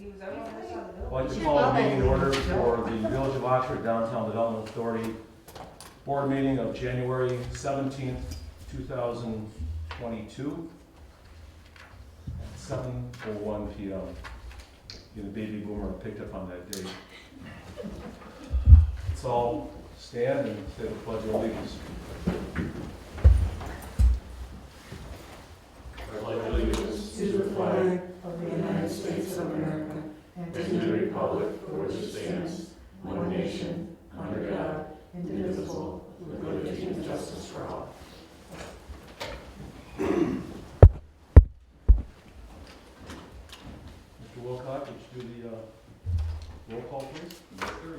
I'd like to call a meeting in order for the Village of Oxford Downtown Development Authority Board meeting of January 17th, 2022 at 7:01 p.m. Get a baby boomer picked up on that date. Let's all stand and say the Pledge of Allegiance. I pledge allegiance to the flag of the United States of America and to the republic for which it stands, one nation, under God, indivisible, with liberty and justice for all. Mr. Wilcott, would you do the roll call, please? Yes, sir.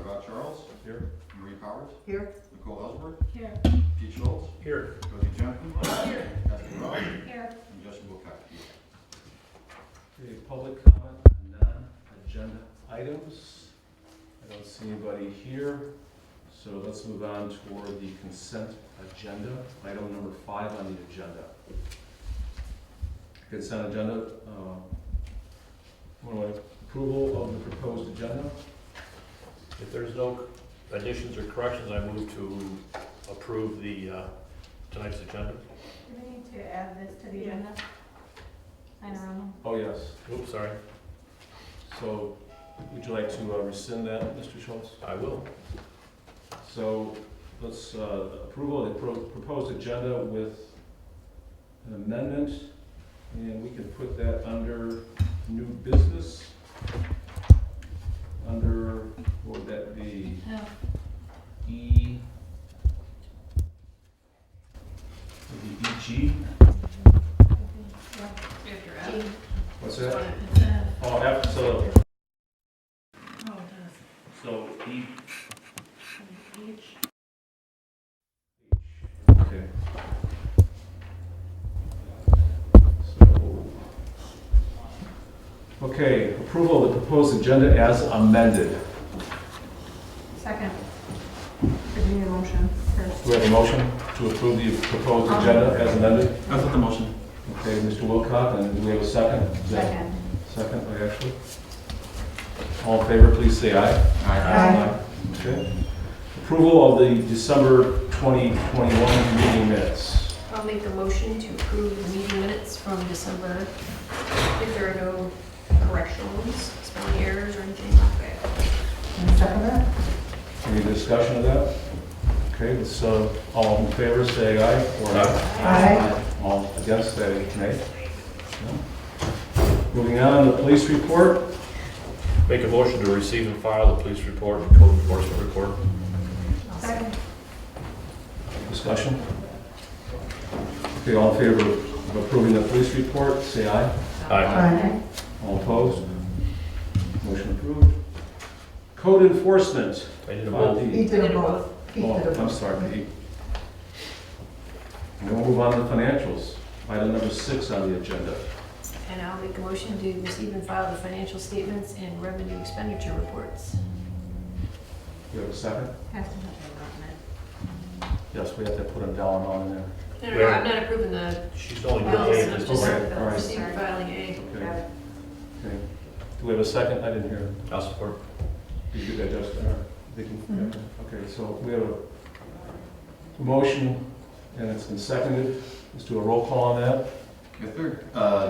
Rob Charles. Here. Marie Powers. Here. Nicole Ellsworth. Here. Pete Schultz. Here. Cody Johnson. Here. Ashley Ross. Here. And Justin Wilcox. Okay, public comment on non-agenda items. I don't see anybody here, so let's move on toward the consent agenda. Item number 5 on the agenda. Consent agenda, approval of the proposed agenda. If there's no additions or corrections, I move to approve the tonight's agenda. Do we need to add this to the agenda? Panorama? Oh, yes. Oops, sorry. So would you like to rescind that, Mr. Schultz? I will. So let's approval of the proposed agenda with an amendment, and we can put that under new business. Under, what would that be? E. Maybe EG? What's that? Oh, F, so E. Okay. Okay, approval of the proposed agenda as amended. Second. Do we need a motion first? Do we have a motion to approve the proposed agenda as amended? That's what the motion. Okay, Mr. Wilcott, and do we have a second? Second. Second by Ashley. All in favor, please say aye. Aye. Okay. Approval of the December 2021 meeting minutes. I'll make a motion to approve the meeting minutes from December if there are no corrections, spelling errors, or anything like that. And second that? Any discussion of that? Okay, let's, all in favor, say aye. Or Aye. All against, say nay. No? Moving on, the police report. Make a motion to receive and file the police report and code enforcement report. Second. Discussion? Okay, all in favor of approving the police report, say aye. Aye. All opposed? Motion approved. Code enforcement. I need a vote. Pete did them both. Pete did Oh, them I'm both. sorry, Pete. And we'll move on to the financials. Item number 6 on the agenda. And I'll make a motion to receive and file the financial statements and revenue expenditure reports. You have a second? Has to have Yes, we have to put a dollar amount in there. No, I'm not approving the She's only bills, doing I'm this. just Okay, all right. receiving and filing A. Okay. Okay. Do we have a second? I didn't hear it. I'll support. Did you get that, Justin? All right. Vicky? Okay, so we have a motion, and it's been seconded. Let's do a roll call on that. Yes, sir.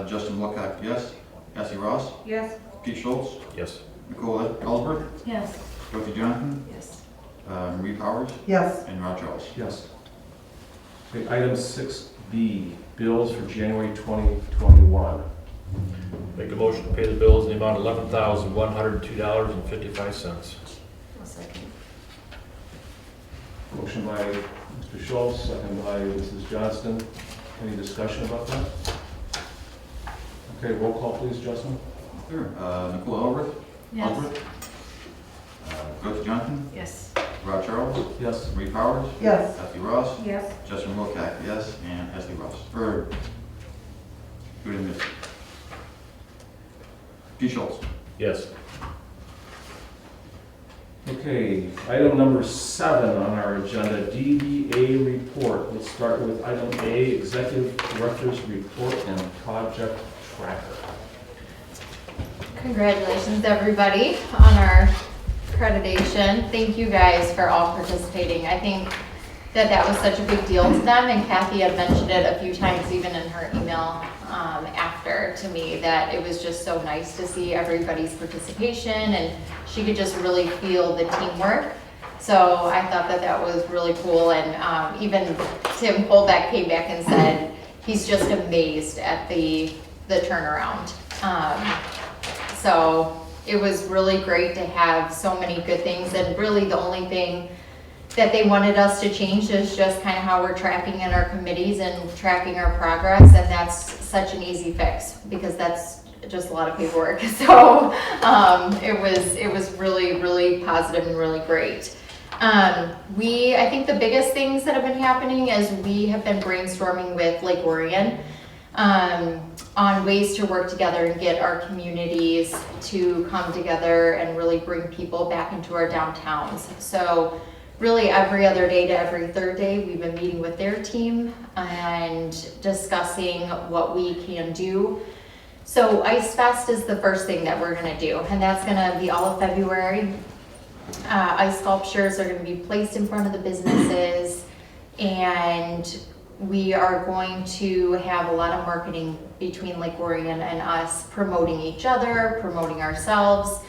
Justin Wilcox, yes. Ashley Ross. Yes. Pete Schultz. Yes. Nicole Ellsworth. Yes. Cody Johnson. Yes. Marie Powers. Yes. And Rob Charles. Yes. Okay, item 6B, bills for January 2021. Make a motion to pay the bills in the amount of $11,102.55. I'll second. Motion by Mr. Schultz, second by Mrs. Johnston. Any discussion about that? Okay, roll call please, Justin. Sure. Nicole Ellsworth. Yes. Ellsworth. Cody Johnson. Yes. Rob Charles. Yes. Marie Powers. Yes. Ashley Ross. Yes. Justin Wilcox, yes. And Ashley Ross. Or, who did miss? Pete Schultz. Yes. Okay, item number 7 on our agenda, DDA report. Let's start with item A, Executive Director's Report and Project Tracker. Congratulations, everybody, on our accreditation. Thank you guys for all participating. I think that that was such a big deal to them, and Kathy had mentioned it a few times, even in her email after to me, that it was just so nice to see everybody's participation, and she could just really feel the teamwork. So I thought that that was really cool, and even Tim Colbeck came back and said he's just amazed at the turnaround. So it was really great to have so many good things, and really the only thing that they wanted us to change is just kind of how we're tracking in our committees and tracking our progress, and that's such an easy fix because that's just a lot of paperwork. So it was really, really positive and really great. I think the biggest things that have been happening is we have been brainstorming with Lake Orion on ways to work together and get our communities to come together and really bring people back into our downtowns. So really every other day to every third day, we've been meeting with their team and discussing what we can do. So Ice Fest is the first thing that we're gonna do, and that's gonna be all of February. Ice sculptures are gonna be placed in front of the businesses, and we are going to have a lot of marketing between Lake Orion and us, promoting each other, promoting ourselves.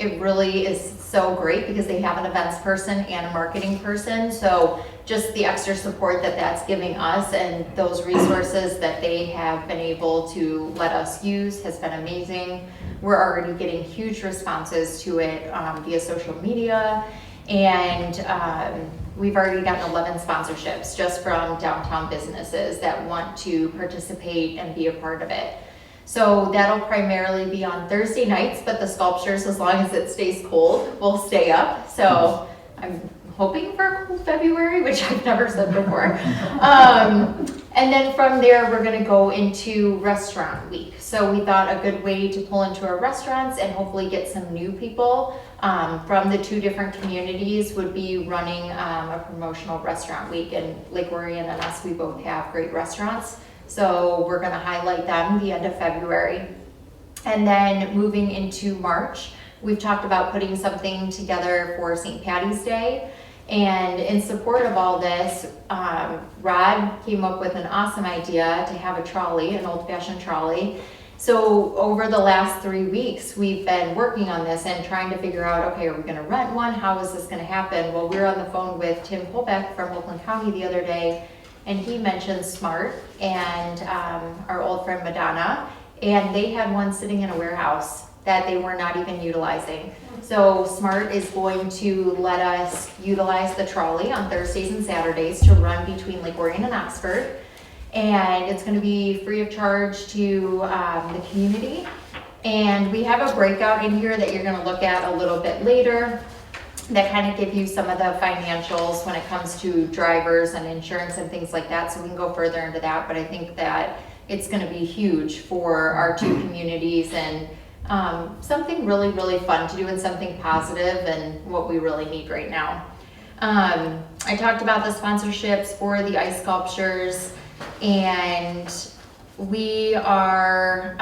It really is so great because they have an events person and a marketing person. So just the extra support that that's giving us and those resources that they have been able to let us use has been amazing. We're already getting huge responses to it via social media, and we've already gotten 11 sponsorships just from downtown businesses that want to participate and be a part of it. So that'll primarily be on Thursday nights, but the sculptures, as long as it stays cold, will stay up. So I'm hoping for February, which I've never said before. And then from there, we're gonna go into restaurant week. So we thought a good way to pull into our restaurants and hopefully get some new people from the two different communities would be running a promotional restaurant week. And Lake Orion and us, we both have great restaurants. So we're gonna highlight them the end of February. And then moving into March, we've talked about putting something together for St. Patty's Day. And in support of all this, Rod came up with an awesome idea to have a trolley, an old-fashioned trolley. So over the last 3 weeks, we've been working on this and trying to figure out, okay, are we gonna rent one? How is this gonna happen? Well, we were on the phone with Tim Colbeck from Oakland County the other day, and he mentioned Smart and our old friend Madonna, and they had one sitting in a warehouse that they were not even utilizing. So Smart is going to let us utilize the trolley on Thursdays and Saturdays to run between Lake Orion and Oxford. And it's gonna be free of charge to the community. And we have a breakout in here that you're gonna look at a little bit later that kind of give you some of the financials when it comes to drivers and insurance and things like that. So we can go further into that, but I think that it's gonna be huge for our two communities and something really, really fun to do and something positive and what we really need right now. I talked about the sponsorships for the ice sculptures, and we are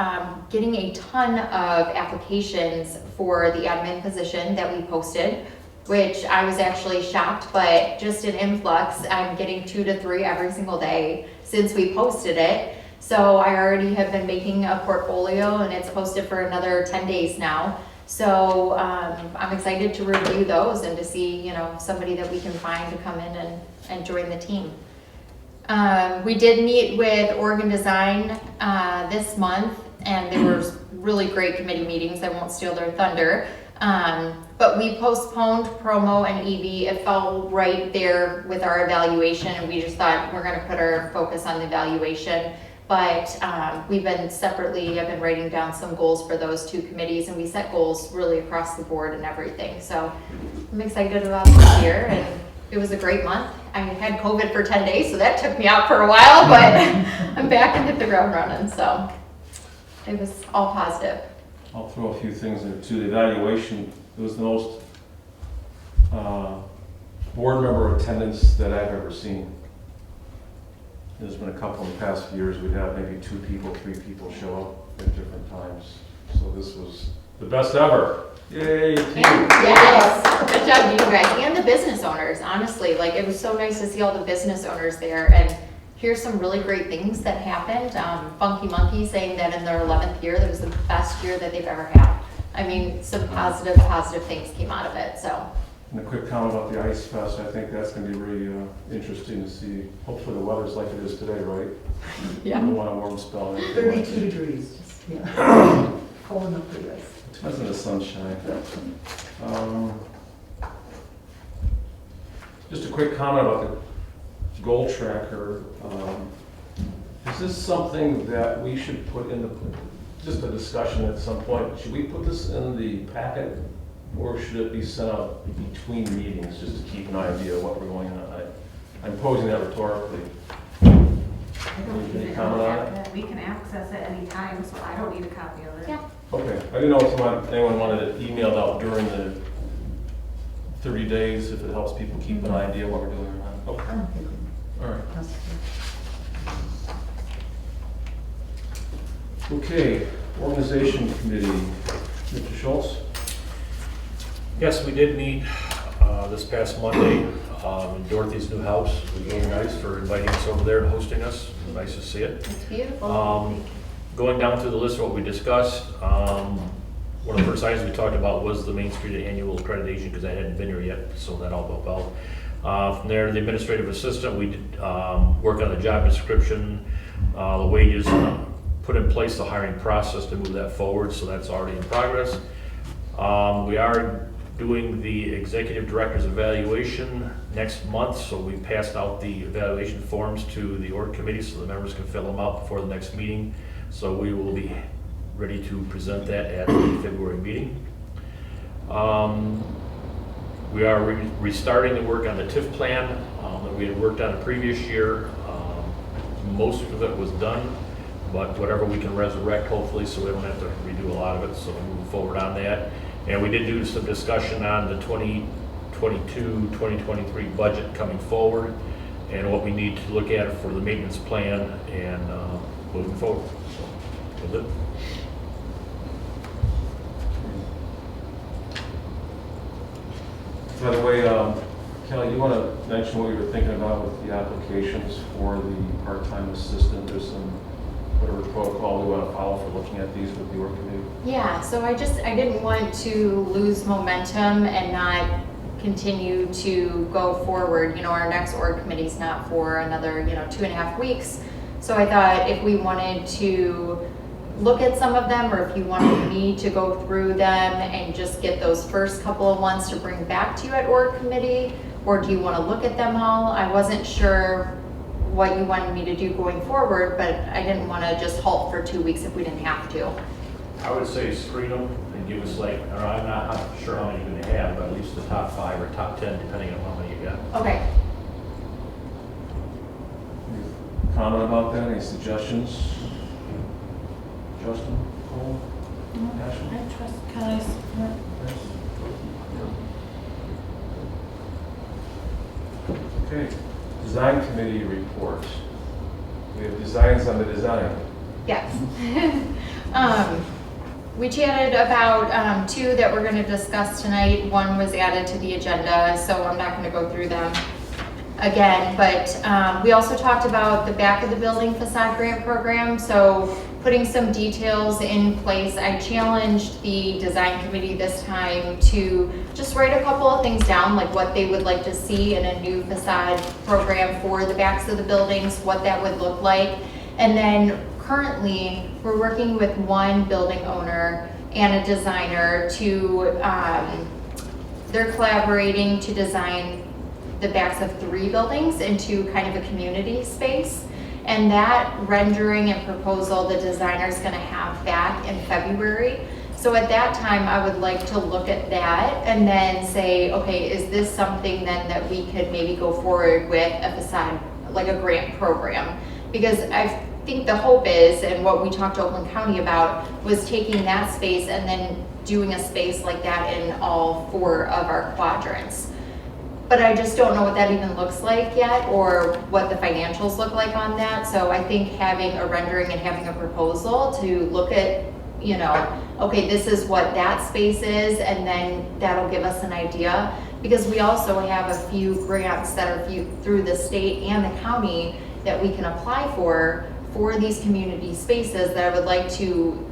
getting a ton of applications for the admin position that we posted, which I was actually shocked, but just an influx. I'm getting 2 to 3 every single day since we posted it. So I already have been making a portfolio, and it's posted for another 10 days now. So I'm excited to review those and to see, somebody that we can find to come in and join the team. We did meet with Oregon Design this month, and there were really great committee meetings. I won't steal their thunder. But we postponed promo and EV. It fell right there with our evaluation, and we just thought we're gonna put our focus on the evaluation. But I've been writing down some goals for those two committees, and we set goals really across the board and everything. So I'm excited about this year, and it was a great month. I had COVID for 10 days, so that took me out for a while, but I'm back and hit the ground running, so it was all positive. I'll throw a few things in too. The evaluation, it was the most board member attendance that I've ever seen. There's been a couple in the past few years, we'd have maybe 2 people, 3 people show up at different times. So was the best ever. Yay, team. Yes, good job, you guys, and the business owners, honestly, like, it was so nice to see all the business owners there, and here's some really great things that happened. Funky Monkey saying that in their 11th year, that was the best year that they've ever had. I mean, some positive things came out of it, so. And a quick comment about the Ice Fest, I think that's gonna be really interesting to see. Hopefully the weather's like it is today, right? We don't want a warm spell. or anything like 32 degrees, just, yeah. Cold enough for you guys. it. Depends on the sunshine. Just a quick comment about the goal tracker. Is this something that we should put in the, just a discussion at some point, should we put this in the packet? Or should it be sent out between meetings, just to keep an idea of what we're going on? I'm posing that rhetorically. I don't Any need it. comment on it? We can access it anytime, so I don't need a copy of it. Yeah. Okay, I didn't know if anyone wanted it emailed out during the 30 days, if it helps people keep an idea what we're doing or not. Okay, I don't think all right. that's Okay, organization committee, Mr. Schultz? Yes, we did meet this past Monday in Dorothy's new house. It was really nice for inviting us over there and hosting us. Nice to see it. It's beautiful. Going down through the list of what we discussed, one of the first items we talked about was the Main Street annual accreditation, because I hadn't been here yet, so that all went well. From there, the administrative assistant, we did work on the job description, the wages, put in place the hiring process to move that forward, so that's already in progress. We are doing the executive director's evaluation next month, so we passed out the evaluation forms to the org committee so the members can fill them out before the next meeting. So we will be ready to present that at the February meeting. We are restarting the work on the TIF plan that we had worked on the previous year. Most of it was done, but whatever we can resurrect, hopefully, so we don't have to redo a lot of it, so we're moving forward on that. And we did do some discussion on the 2022-2023 budget coming forward and what we need to look at for the maintenance plan and moving forward. So, that's it. By the way, Kelly, you want to mention what you were thinking about with the applications for the part-time assistant? There's some, whatever protocol we want to follow for looking at these with the org committee. Yeah, so I didn't want to lose momentum and not continue to go forward. You know, our next org committee's not for another, 2.5 weeks. So I thought if we wanted to look at some of them, or if you wanted me to go through them and just get those first couple of ones to bring back to you at org committee, or do you want to look at them all? I wasn't sure what you wanted me to do going forward, but I didn't want to just halt for 2 weeks if we didn't have to. I would say screen them and give us like, or I'm not sure how many you're gonna have, but at least the top 5 or top 10, depending on how many you got. Okay. Any comment about that? Any suggestions? Justin? Cole? Ashley? I trust Kelly's. Okay, design committee report. We have designs on the design. Yes. We chatted about 2 that we're going to discuss tonight. One was added to the agenda, so I'm not going to go through them again. But we also talked about the back of the building facade grant program, so putting some details in place. I challenged the design committee this time to just write a couple of things down, like what they would like to see in a new facade program for the backs of the buildings, what that would look like. And then currently, we're working with one building owner and a designer to, they're collaborating to design the backs of 3 buildings into kind of a community space. And that rendering and proposal, the designer's gonna have back in February. So at that time, I would like to look at that and then say, okay, is this something then that we could maybe go forward with a facade, like a grant program? Because I think the hope is, and what we talked to Oakland County about, was taking that space and then doing a space like that in all 4 of our quadrants. But I just don't know what that even looks like yet, or what the financials look like on that. So I think having a rendering and having a proposal to look at you know, okay, this is what that space is, and then that'll give us an idea. Because we also have a few grants that are through the state and the county that we can apply for these community spaces that I would like to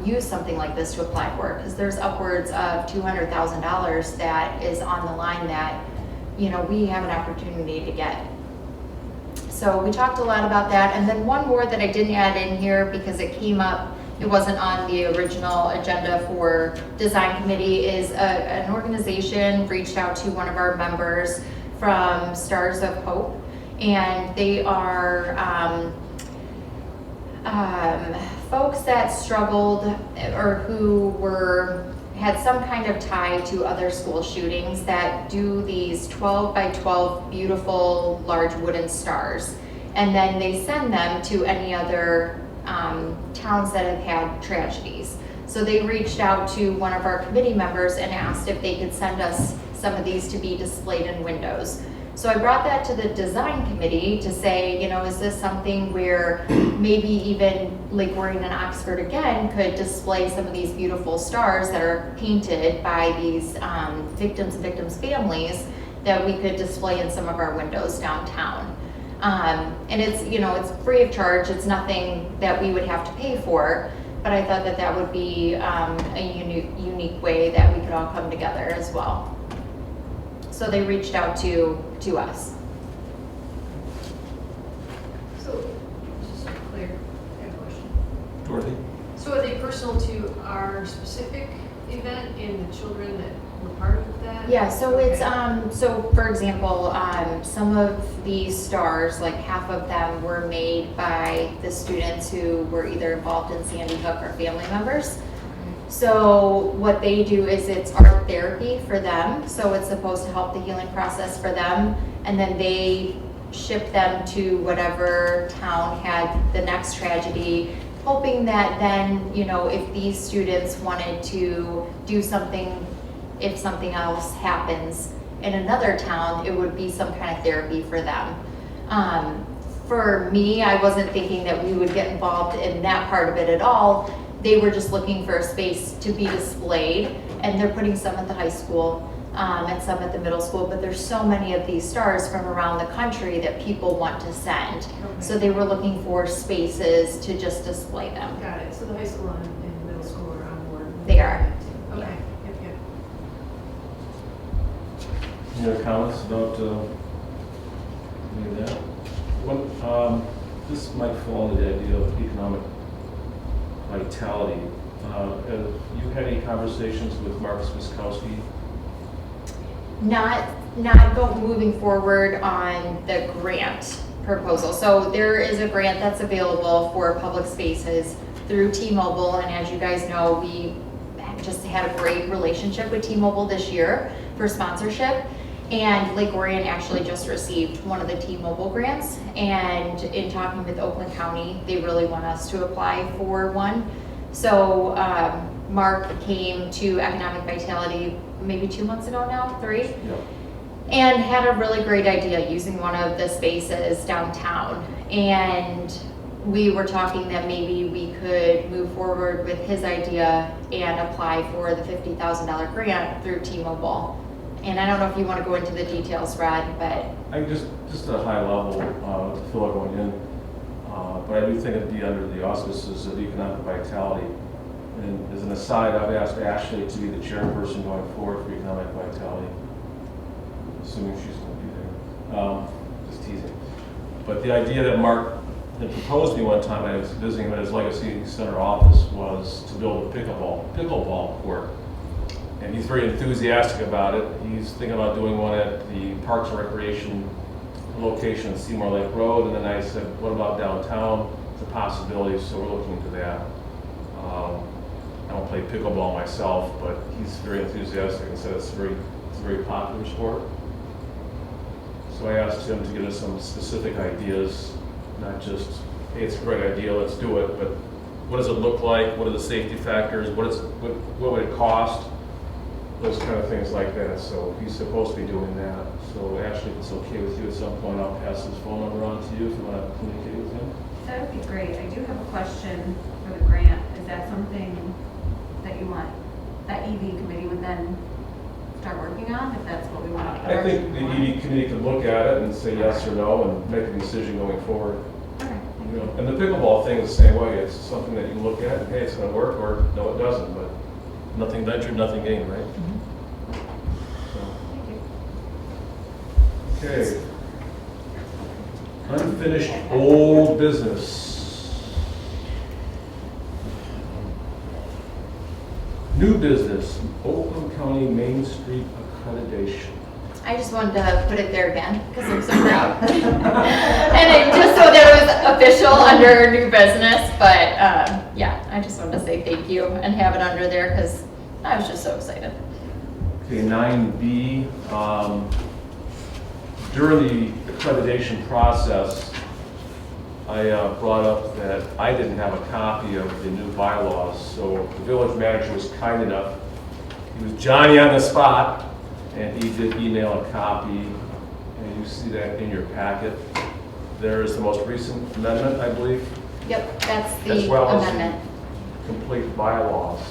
use something like this to apply for. Because there's upwards of $200,000 that is on the line that, you know, we have an opportunity to get. So we talked a lot about that. And then one more that I didn't add in here because it came up, it wasn't on the original agenda for design committee, is an organization reached out to one of our members from Stars of Hope. And they are folks that struggled or who had some kind of tie to other school shootings that do these 12 by 12 beautiful large wooden stars. And then they send them to any other towns that have had tragedies. So they reached out to one of our committee members and asked if they could send us some of these to be displayed in windows. So I brought that to the design committee to say, you know, is this something where maybe even Lake Orion and Oxford again could display some of these beautiful stars that are painted by these victims and victims' families that we could display in some of our windows downtown. And it's, you know, it's free of charge. It's nothing that we would have to pay for, but I thought that that would be a unique way that we could all come together as well. So they reached out to us. So, just to be clear, I have a question. Dorothy? So are they personal to our specific event and the children that were part of that? Yeah, so Okay. it's, so for example, some of these stars, like half of them were made by the students who were either involved in Sandy Hook or family members. So what they do is it's art therapy for them. So it's supposed to help the healing process for them. And then they ship them to whatever town had the next tragedy, hoping that then, you know, if these students wanted to do something, if something else happens in another town, it would be some kind of therapy for them. For me, I wasn't thinking that we would get involved in that part of it at all. They were just looking for a space to be displayed, and they're putting some at the high school and some at the middle school, but there's so many of these stars from around the country that people want to send. Okay. So they were looking for spaces to just display them. Got it. So the high school and middle school are on board. They are. Okay. Yep, yep. Any other comments about any of that? This might fall into the idea of economic vitality. Have you had any conversations with Mark Spiskowski? Not moving forward on the grant proposal. So there is a grant that's available for public spaces through T-Mobile, and as you guys know, we just had a great relationship with T-Mobile this year for sponsorship. And Lake Orion actually just received one of the T-Mobile grants, and in talking with Oakland County, they really want us to apply for one. So Mark came to Economic Vitality maybe 2 months ago now, 3? Yep. And had a really great idea using one of the spaces downtown. And we were talking that maybe we could move forward with his idea and apply for the $50,000 grant through T-Mobile. And I don't know if you want to go into the details, Rod, but I just at a high level to fill everyone in, but I do think it'd be under the auspices of economic vitality. And as an aside, I've asked Ashley to be the chairperson going forward for economic vitality, assuming she's going to be there. Just teasing. But the idea that Mark had proposed to me one time, I was visiting him at his Legacy Center office, was to build a pickleball court. And he's very enthusiastic about it. He's thinking about doing one at the Parks and Recreation location, Seymour Lake Road. And then I said, what about downtown? It's a possibility, so we're looking into that. I don't play pickleball myself, but he's very enthusiastic and said it's a very popular sport. So I asked him to give us some specific ideas, not just, hey, it's a great idea, let's do it, but what does it look like? What are the safety factors? What would it cost? Those kind of things like that. So he's supposed to be doing that. So Ashley, if it's okay with you, at some point I'll pass his phone number on to you if you want to communicate with him. That would be great. I do have a question for the grant. Is that something that you want, that ED committee would then start working on, if that's what we want? I think the ED committee could look at it and say yes or no and make a decision going forward. Okay, thank You you. know, and the pickleball thing is the same way. It's something that you look at and, hey, it's gonna work, or no, it doesn't, but nothing ventured, nothing gained, right? So, Thank you. okay. Unfinished old business. New business, Oakland County Main Street accreditation. I just wanted to put it there again, because I'm so proud. And it, just so that it was official under new business, but, yeah, I just wanted to say thank you and have it under there, because I was just so excited. Okay, 9B, during the accreditation process, I brought up that I didn't have a copy of the new bylaws, so the village manager was kind enough. He was Johnny on the spot, and he did email a copy, and you see that in your packet. There is the most recent amendment, I believe, Yep, that's as the well as the amendment. complete bylaws,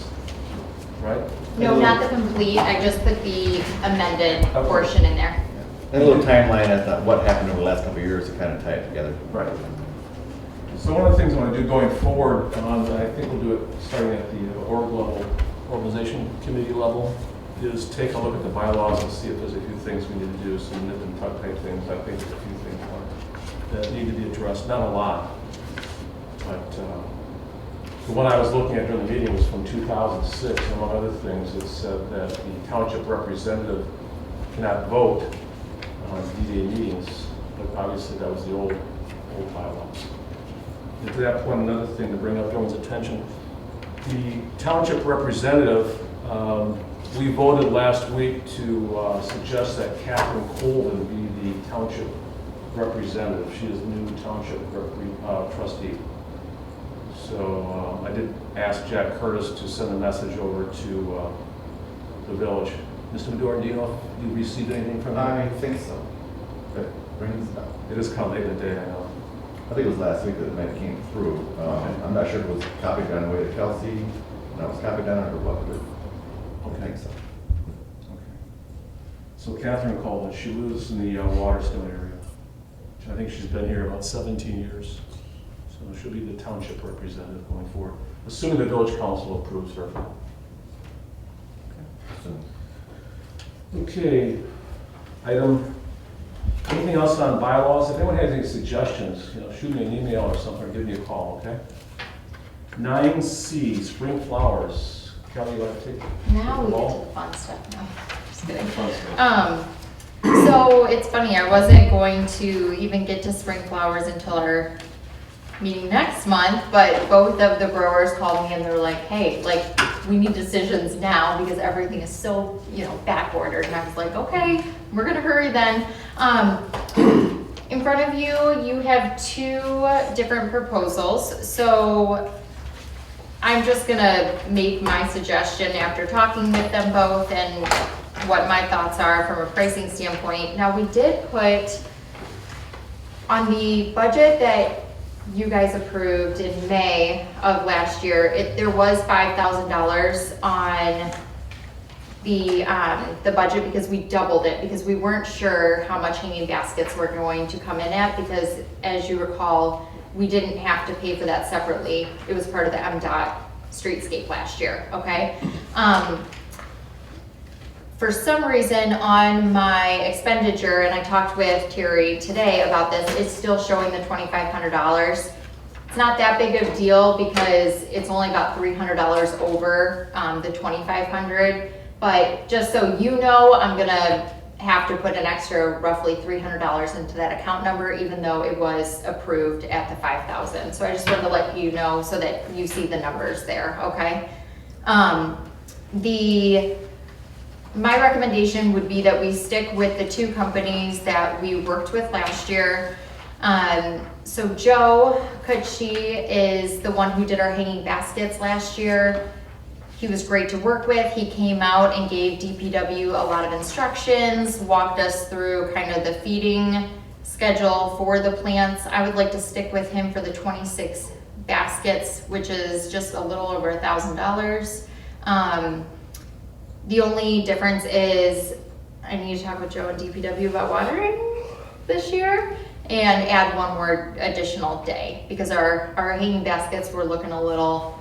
right? No, not the complete, I just put the amended Okay. portion in there. And a little timeline as to what happened over the last couple of years to kind of tie it together. Right. So one of the things I want to do going forward, I think we'll do it starting at the org level, organization committee level, is take a look at the bylaws and see if there's a few things we need to do, some nip and tuck type things. I think there's a few things that need to be addressed, not a lot. But the one I was looking at during the meeting was from 2006, and among other things, it said that the township representative cannot vote on DDA meetings, but obviously that was the old bylaws. And to that point, another thing to bring up everyone's attention, the township representative, we voted last week to suggest that Catherine Colvin be the township representative. She is the new township trustee. So I did ask Jack Curtis to send a message over to the village. Mr. Medora, do you know if you received anything from him? I think so. That rings, It is kind of late in the day, I know. I think it was last week that it came through. Okay. I'm not sure if it was copied on the way to Kelsey, and I was copied on it or what, but I think so. Okay. So Catherine Colvin, she lives in the Waterstone area. I think she's been here about 17 years. So she'll be the township representative going forward, assuming the village council approves her. So, Okay, anything else on bylaws? If anyone has any suggestions, shoot me an email or something, or give me a call, okay? 9C, spring flowers. Kelly, you want to take Now we the get ball? to the fun stuff, no, just kidding. Fun stuff. So it's funny, I wasn't going to even get to spring flowers until our meeting next month, but both of the growers called me and they're like, hey, like, we need decisions now because everything is so, back ordered. And I was like, okay, we're gonna hurry then. In front of you, you have two different proposals. So I'm just gonna make my suggestion after talking with them both and what my thoughts are from a pricing standpoint. Now, we did put on the budget that you guys approved in May of last year, there was $5,000 on the budget because we doubled it, because we weren't sure how much hanging baskets were going to come in at, because as you recall, we didn't have to pay for that separately. It was part of the MDOT streetscape last year, okay? For some reason on my expenditure, and I talked with Terry today about this, it's still showing the $2,500. It's not that big of a deal because it's only about $300 over the $2,500. But just so you know, I'm gonna have to put an extra roughly $300 into that account number, even though it was approved at the $5,000. So I just wanted to let you know so that you see the numbers there, okay? My recommendation would be that we stick with the two companies that we worked with last year. So Joe Kutchi is the one who did our hanging baskets last year. He was great to work with. He came out and gave DPW a lot of instructions, walked us through kind of the feeding schedule for the plants. I would like to stick with him for the 26 baskets, which is just a little over $1,000. The only difference is I need to talk with Joe and DPW about watering this year and add one more additional day because our hanging baskets were looking a little,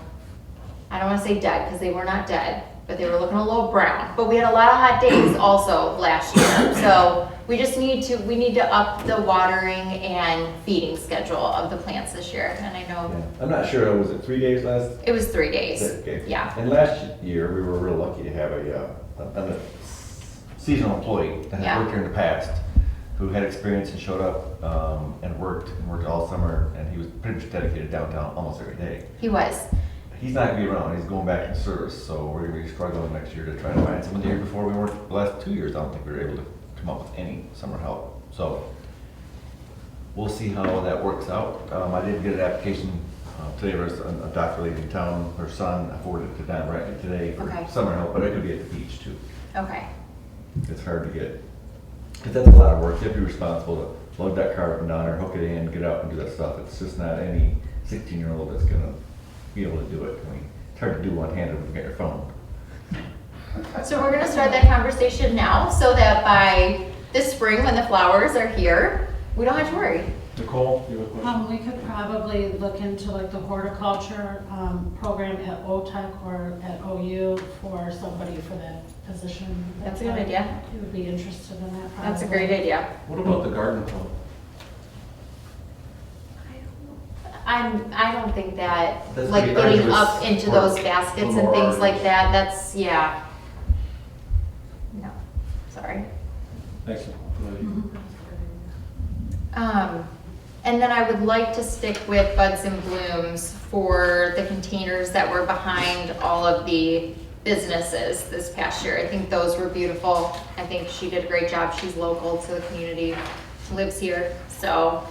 I don't want to say dead because they were not dead, but they were looking a little brown. But we had a lot of hot days also last year. So we just need to up the watering and feeding schedule of the plants this year. And I know Yeah. I'm not sure, was it 3 days last? it was 3 days. Okay. Yeah. And last year, we were real lucky to have a seasonal employee that Yeah. had worked here in the past, who had experience and showed up and worked all summer, and he was pretty much dedicated downtown almost every day. He was. He's not gonna be around, he's going back in service, so we're gonna be struggling next year to try to find someone. The year before, we weren't, the last 2 years, I don't think we were able to come up with any summer help. So we'll see how that works out. I did get an application today, there was a doctor lady in town, her son, I forwarded it to Don right today for Okay. summer help, but it could be at the beach too. Okay. It's hard to get, because that's a lot of work. You have to be responsible to load that car up and down or hook it in, get out and do that stuff. It's just not any 16-year-old that's gonna be able to do it. I mean, it's hard to do one-handed when you got your phone. So we're gonna start that conversation now so that by this spring, when the flowers are here, we don't have to worry. Nicole, you have a question? We could probably look into like the horticulture program at OTEC or at OU for somebody for that position. That's a good idea. You would be interested in that probably. That's a great idea. What about the garden club? I don't think that, That's like pretty getting arduous up into work. those baskets A and little things like arduous. that, that's, yeah. No, sorry. Thanks. And then I would like to stick with Buds and Blooms for the containers that were behind all of the businesses this past year. I think those were beautiful. I think she did a great job. She's local to the community, lives here, so.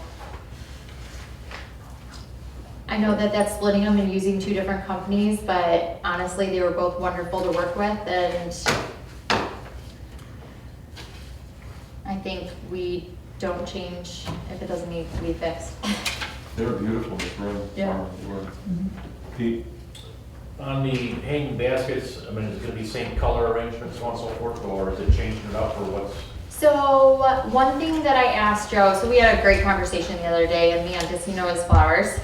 I know that that's splitting them and using 2 different companies, but honestly, they were both wonderful to work with, and I think we don't change if it doesn't need to be fixed. They were beautiful, this room. Yeah. They were. Pete? On the hanging baskets, I mean, is it gonna be same color arrangements, so on and so forth, or is it changing it up, or what's? So one thing that I asked Joe, so we had a great conversation the other day, and Leon, does he know his flowers?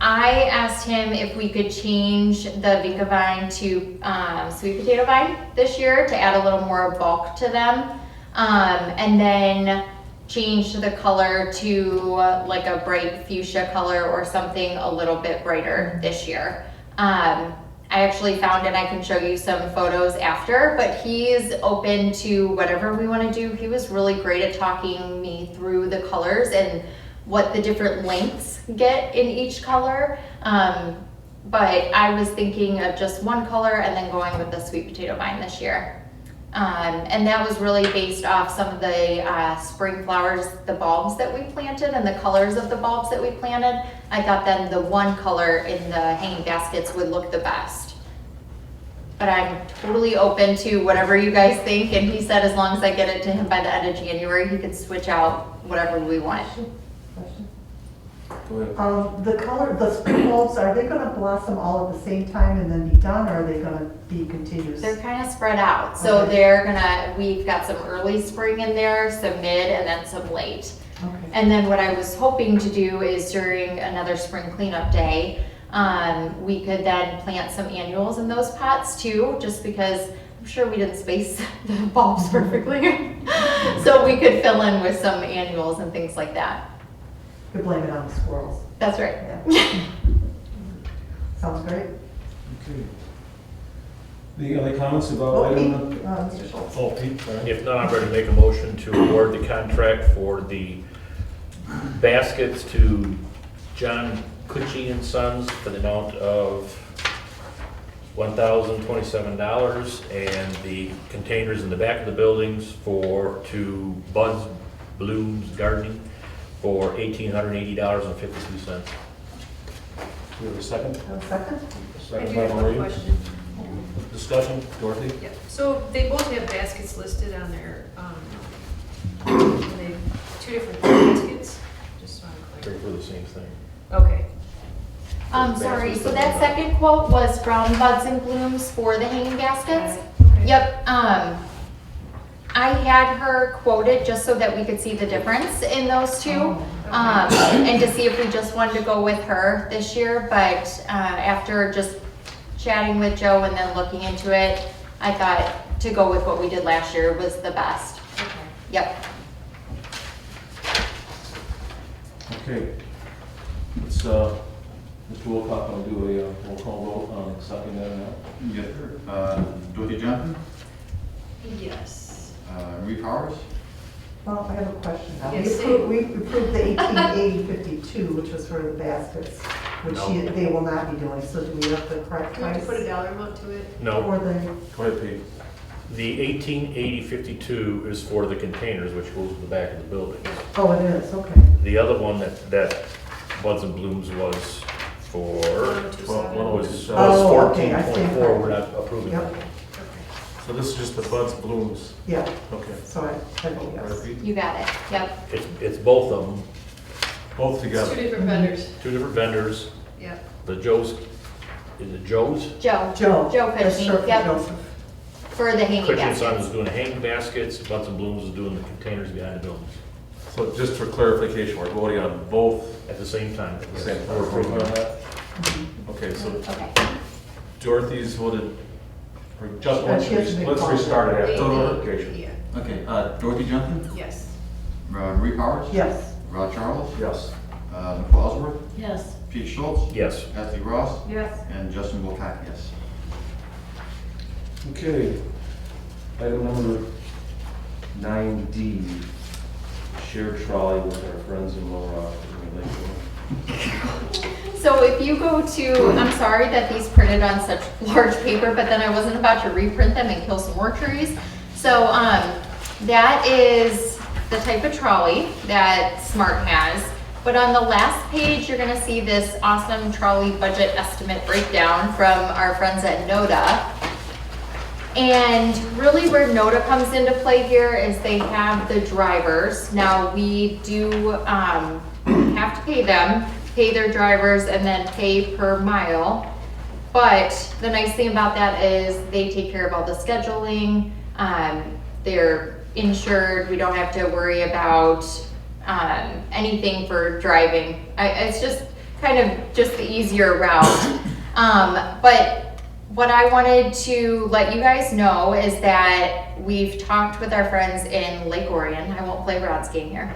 I asked him if we could change the Vinca vine to sweet potato vine this year to add a little more bulk to them, and then change the color to like a bright fuchsia color or something a little bit brighter this year. I actually found it, I can show you some photos after, but he's open to whatever we want to do. He was really great at talking me through the colors and what the different lengths get in each color. But I was thinking of just one color and then going with the sweet potato vine this year. And that was really based off some of the spring flowers, the bulbs that we planted and the colors of the bulbs that we planted. I thought then the one color in the hanging baskets would look the best. But I'm totally open to whatever you guys think, and he said as long as I get it to him by the end of January, he could switch out whatever we want. Question? Go ahead. The color, the spring bulbs, are they gonna blossom all at the same time and then be done, or are they gonna be continuous? They're kind of spread out, so Okay. we've got some early spring in there, some mid, and then some late. Okay. And then what I was hoping to do is during another spring cleanup day, we could then plant some annuals in those pots too, just because I'm sure we didn't space the bulbs perfectly. So we could fill in with some annuals and things like that. Could blame it on the squirrels. That's right. Yeah. Sounds great. Okay. Any other comments about Oh, item? Pete, Mr. Schultz. Oh, Pete, sorry. If not, I'm ready to make a motion to award the contract for the baskets to John Cucci and Sons for the amount of $1,027, and the containers in the back of the buildings to Buds Blooms Gardening for $1,880.52. Do we have a second? A second? I Second do by have one Maureen. question. Discussion, Dorothy? Yeah, so they both have baskets listed on their, and they, 2 different baskets, just so I'm clear. They're for the same thing. Okay. Sorry, so that second quote was from Buds and Blooms for the hanging baskets. Okay. Yep, I had her quoted just so that we could see the difference in those two. And to see if we just wanted to go with her this year, but, after just chatting with Joe and then looking into it, I thought to go with what we did last year was the best. Okay. Yep. Okay. Let's, Mr. Wilcox, I'll do a roll call vote on accepting that now. Yes, sir. Dorothy Johnson, Yes. Marie Powers, Well, I have a question. Yes, We approved the 188052, which was for the baskets, which No. they will not be doing, so do we have the correct Do we have price? to put a dollar amount to it? No, Or the, Go ahead, Pete. the 188052 is for the containers, which goes to the back of the building. oh, it is, okay. The other one that Buds and Blooms was for, Well, was Oh, okay, I see. 14.4, we're not approving Yep. that. Okay. So this is just the Buds Blooms. Yeah, Okay. so I vote Go ahead, yes. Pete. You got it, yep. It's both of them, Both It's together. two different vendors. two different vendors. Yep. The Joe's, is it Joe's? Joe. Joe. Joe That's Cushing, short for yep. Joseph. For the hanging Christian Son baskets. is doing the hanging baskets, Buds and Blooms is doing the containers behind the buildings So just for clarification, we're voting on both at the same time. at the same time. We're approving on that? Okay, so Okay. Dorothy's voted, or just, She has to make let's a call. restart it after Yeah. clarification. Yeah. okay, Dorothy Johnson, Yes. Marie Powers, Yes. Rod Charles, Yes. Nicole Ellsworth, Yes. Pete Schultz, Yes. Leslie Ross, Yes. and Justin Wilcox, yes. Okay, item number 9D, shared trolley with our friends in Little Rock. So if you go to, I'm sorry that these printed on such large paper, but then I wasn't about to reprint them and kill some more trees. So, that is the type of trolley that Smart has. But on the last page, you're gonna see this awesome trolley budget estimate breakdown from our friends at NODA. And really where NODA comes into play here is they have the drivers. Now, we do have to pay them, pay their drivers, and then pay per mile. But the nice thing about that is they take care of all the scheduling. They're insured. We don't have to worry about anything for driving. It's just kind of just the easier route. But what I wanted to let you guys know is that we've talked with our friends in Lake Orion. I won't play Rod's game here.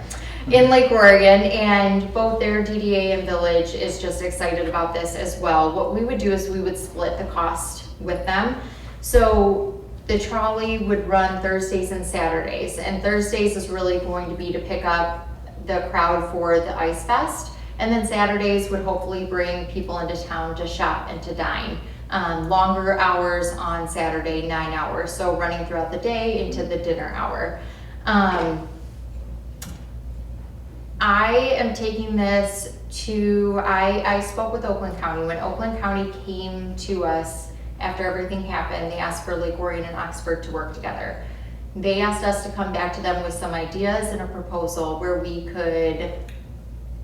In Lake Orion, and both their DDA and Village is just excited about this as well. What we would do is we would split the cost with them. So the trolley would run Thursdays and Saturdays, and Thursdays is really going to be to pick up the crowd for the Ice Fest. And then Saturdays would hopefully bring people into town to shop and to dine. Longer hours on Saturday, 9 hours, so running throughout the day into the dinner hour. I am taking this to, I spoke with Oakland County. When Oakland County came to us after everything happened, they asked for Lake Orion and Oxford to work together. They asked us to come back to them with some ideas and a proposal where we could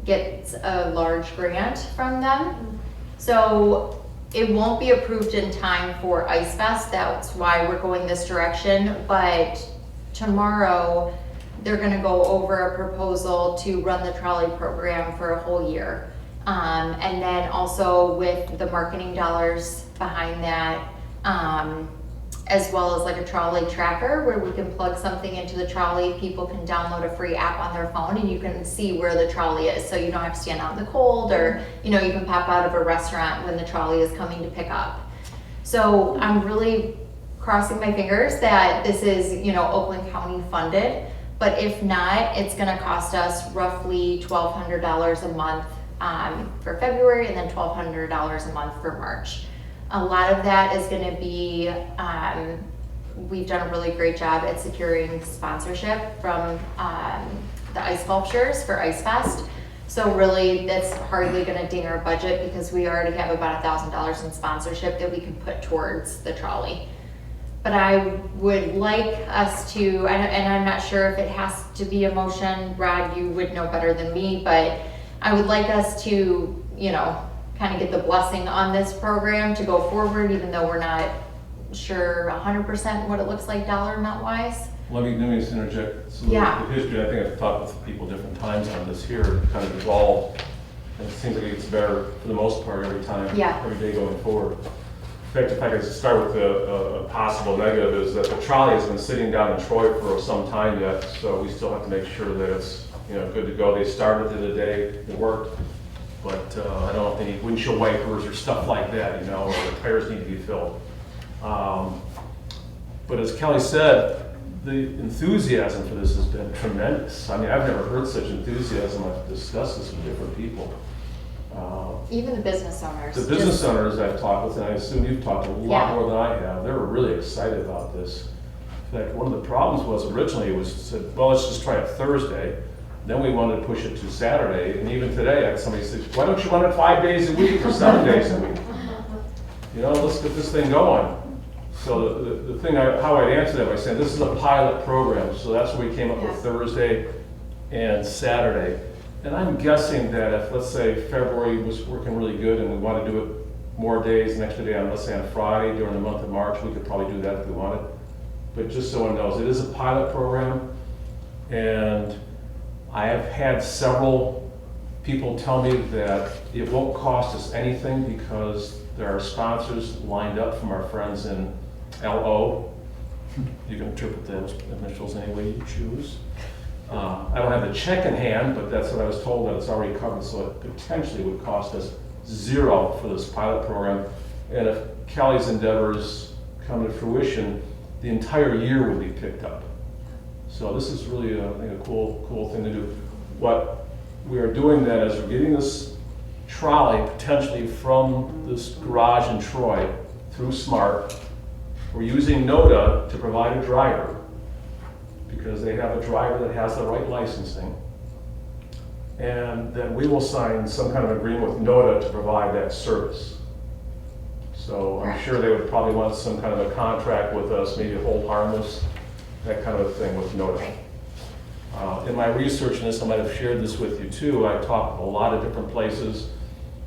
get a large grant from them. So it won't be approved in time for Ice Fest, that's why we're going this direction, but tomorrow they're gonna go over a proposal to run the trolley program for a whole year. And then also with the marketing dollars behind that, as well as like a trolley tracker where we can plug something into the trolley. People can download a free app on their phone and you can see where the trolley is. So you don't have to stand out in the cold, or you know, you can pop out of a restaurant when the trolley is coming to pick up. So I'm really crossing my fingers that this is, you know, Oakland County funded. But if not, it's gonna cost us roughly $1,200 a month for February, and then $1,200 a month for March. A lot of that is gonna be, we've done a really great job at securing sponsorship from the ice sculptures for Ice Fest. So really, that's hardly gonna ding our budget because we already have about $1,000 in sponsorship that we can put towards the trolley. But I would like us to, and I'm not sure if it has to be a motion, Rod, you would know better than me, but I would like us to kind of get the blessing on this program to go forward, even though we're not sure 100% what it looks like dollar amount wise. Let me just interject. So Yeah. The history, I think I've talked with people different times on this here, it kind of evolved. And it seems like it gets better for the most part every time, Yeah. every day going forward. In fact, if I could start with a possible negative, is that the trolley has been sitting down in Troy for some time yet, so we still have to make sure that it's, good to go. They started the other day, it worked, but I don't know if they need windshield wipers or stuff like that, or the tires need to be filled. But as Kelly said, the enthusiasm for this has been tremendous. I mean, I've never heard such enthusiasm. I've discussed this with different people. Even the business owners. The business owners I've talked with, and I assume you've talked a lot more than I have, they were really excited about this. In fact, one of the problems was originally it was said, well, let's just try it Thursday. Then we wanted to push it to Saturday, and even today I had somebody say, why don't you run it 5 days a week or 7 days a week? Let's get this thing going. So the thing, how I'd answer that by saying this is a pilot program, so that's where we came up with Thursday and Saturday. And I'm guessing that if, let's say, February was working really good and we want to do it more days, an extra day on, let's say on Friday during the month of March, we could probably do that if we wanted. But just so one knows, it is a pilot program, and I have had several people tell me that it won't cost us anything because there are sponsors lined up from our friends in LO. You can interpret those initials any way you choose. I don't have the check in hand, but that's what I was told, that it's already covered, so it potentially would cost us $0 for this pilot program. And if Kelly's endeavors come to fruition, the entire year would be picked up. So this is really, I think, a cool thing to do. What we are doing then is we're getting this trolley potentially from this garage in Troy through SMART. We're using NODA to provide a driver, because they have a driver that has the right licensing. And then we will sign some kind of agreement with NODA to provide that service. So I'm sure they would probably want some kind of a contract with us, maybe hold harmless, that kind of a thing with NODA. In my research in this, I might have shared this with you too, I talked with a lot of different places.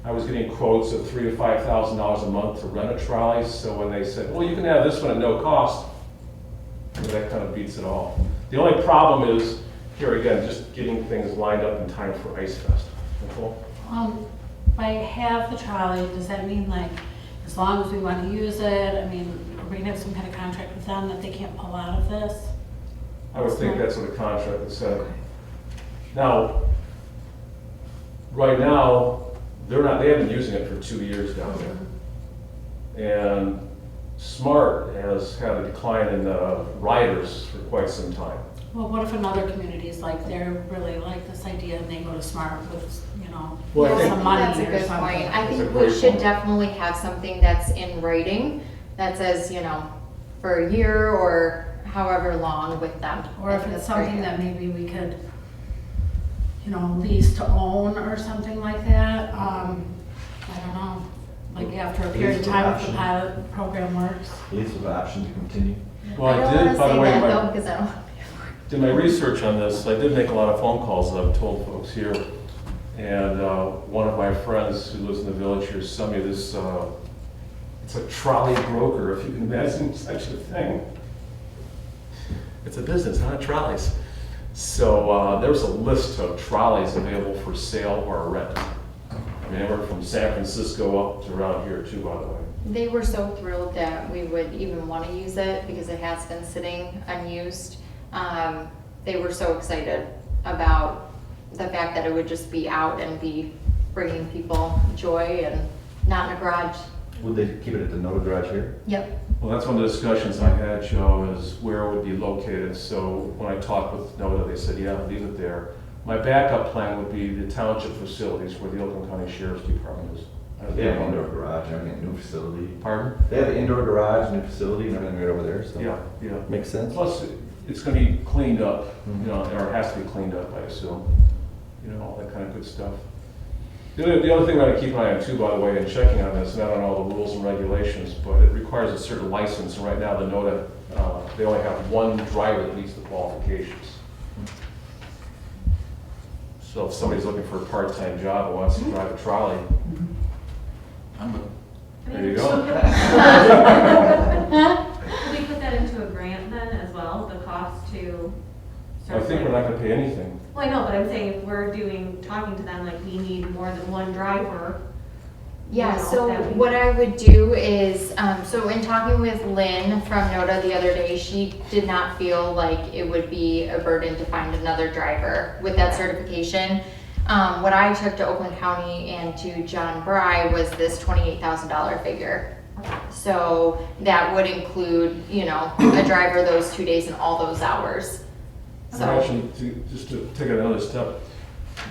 I was getting quotes of $3,000 to $5,000 a month to rent a trolley, so when they said, well, you can have this one at no cost, that kind of beats it all. The only problem is, here again, just getting things lined up in time for Ice Fest. Nicole? By have the trolley, does that mean like, as long as we want to use it, I mean, are we gonna have some kind of contract with them that they can't pull out of this? I would think that's what the contract would say. Now, right now, they haven't been using it for 2 years down there. And SMART has had a decline in riders for quite some time. Well, what if another community is like, they're really like this idea and they go to SMART with, Well, I think some money That's a or good something? point. I That's a think great we should point. definitely have something that's in writing that says, for a year or however long with them. Or if it's something that maybe we could, lease to own or something like that. I don't know, like after a period of time if the pilot program works. Lease with the option to continue. Well, I don't I did, wanna by the say way, that though, because I don't. did my research on this, I did make a lot of phone calls that I've told folks here. And one of my friends who lives in the village here sent me this, it's a trolley broker, if you can imagine such a thing. It's a business, not trolleys. So there's a list of trolleys available for sale or rent. I mean, anywhere from San Francisco up to around here too, by the way. They were so thrilled that we would even want to use it because it has been sitting unused. They were so excited about the fact that it would just be out and be bringing people joy and not in a garage. Would they keep it at the NODA garage here? Yep. Well, that's one of the discussions I had, Joe, is where it would be located. So when I talked with NODA, they said, yeah, leave it there. My backup plan would be the township facilities where the Oakland County Sheriff's Department is. They have indoor garage and everything, new facility. Pardon? They have an indoor garage, new facility and everything right over there, so. Yeah. Makes sense. Plus, it's gonna be cleaned up, or it has to be cleaned up, I assume. All that kind of good stuff. The other thing we're gonna keep an eye on too, by the way, in checking on this, not on all the rules and regulations, but it requires a certain license. And right now, the NODA, they only have one driver that meets the qualifications. So if somebody's looking for a part-time job and wants to drive a trolley, I'm with there you go. Could we put that into a grant then as well, the cost to? I think we're not gonna pay anything. Well, I know, but I'm saying if we're talking to them, like, we need more than one driver. Yeah, you know, so that we- what I would do is, so in talking with Lynn from NODA the other day, she did not feel like it would be a burden to find another driver with that certification. What I took to Oakland County and to John Bry was this $28,000 figure. So that would include, you know, a driver those 2 days and all those hours. So, Actually, just to take it another step,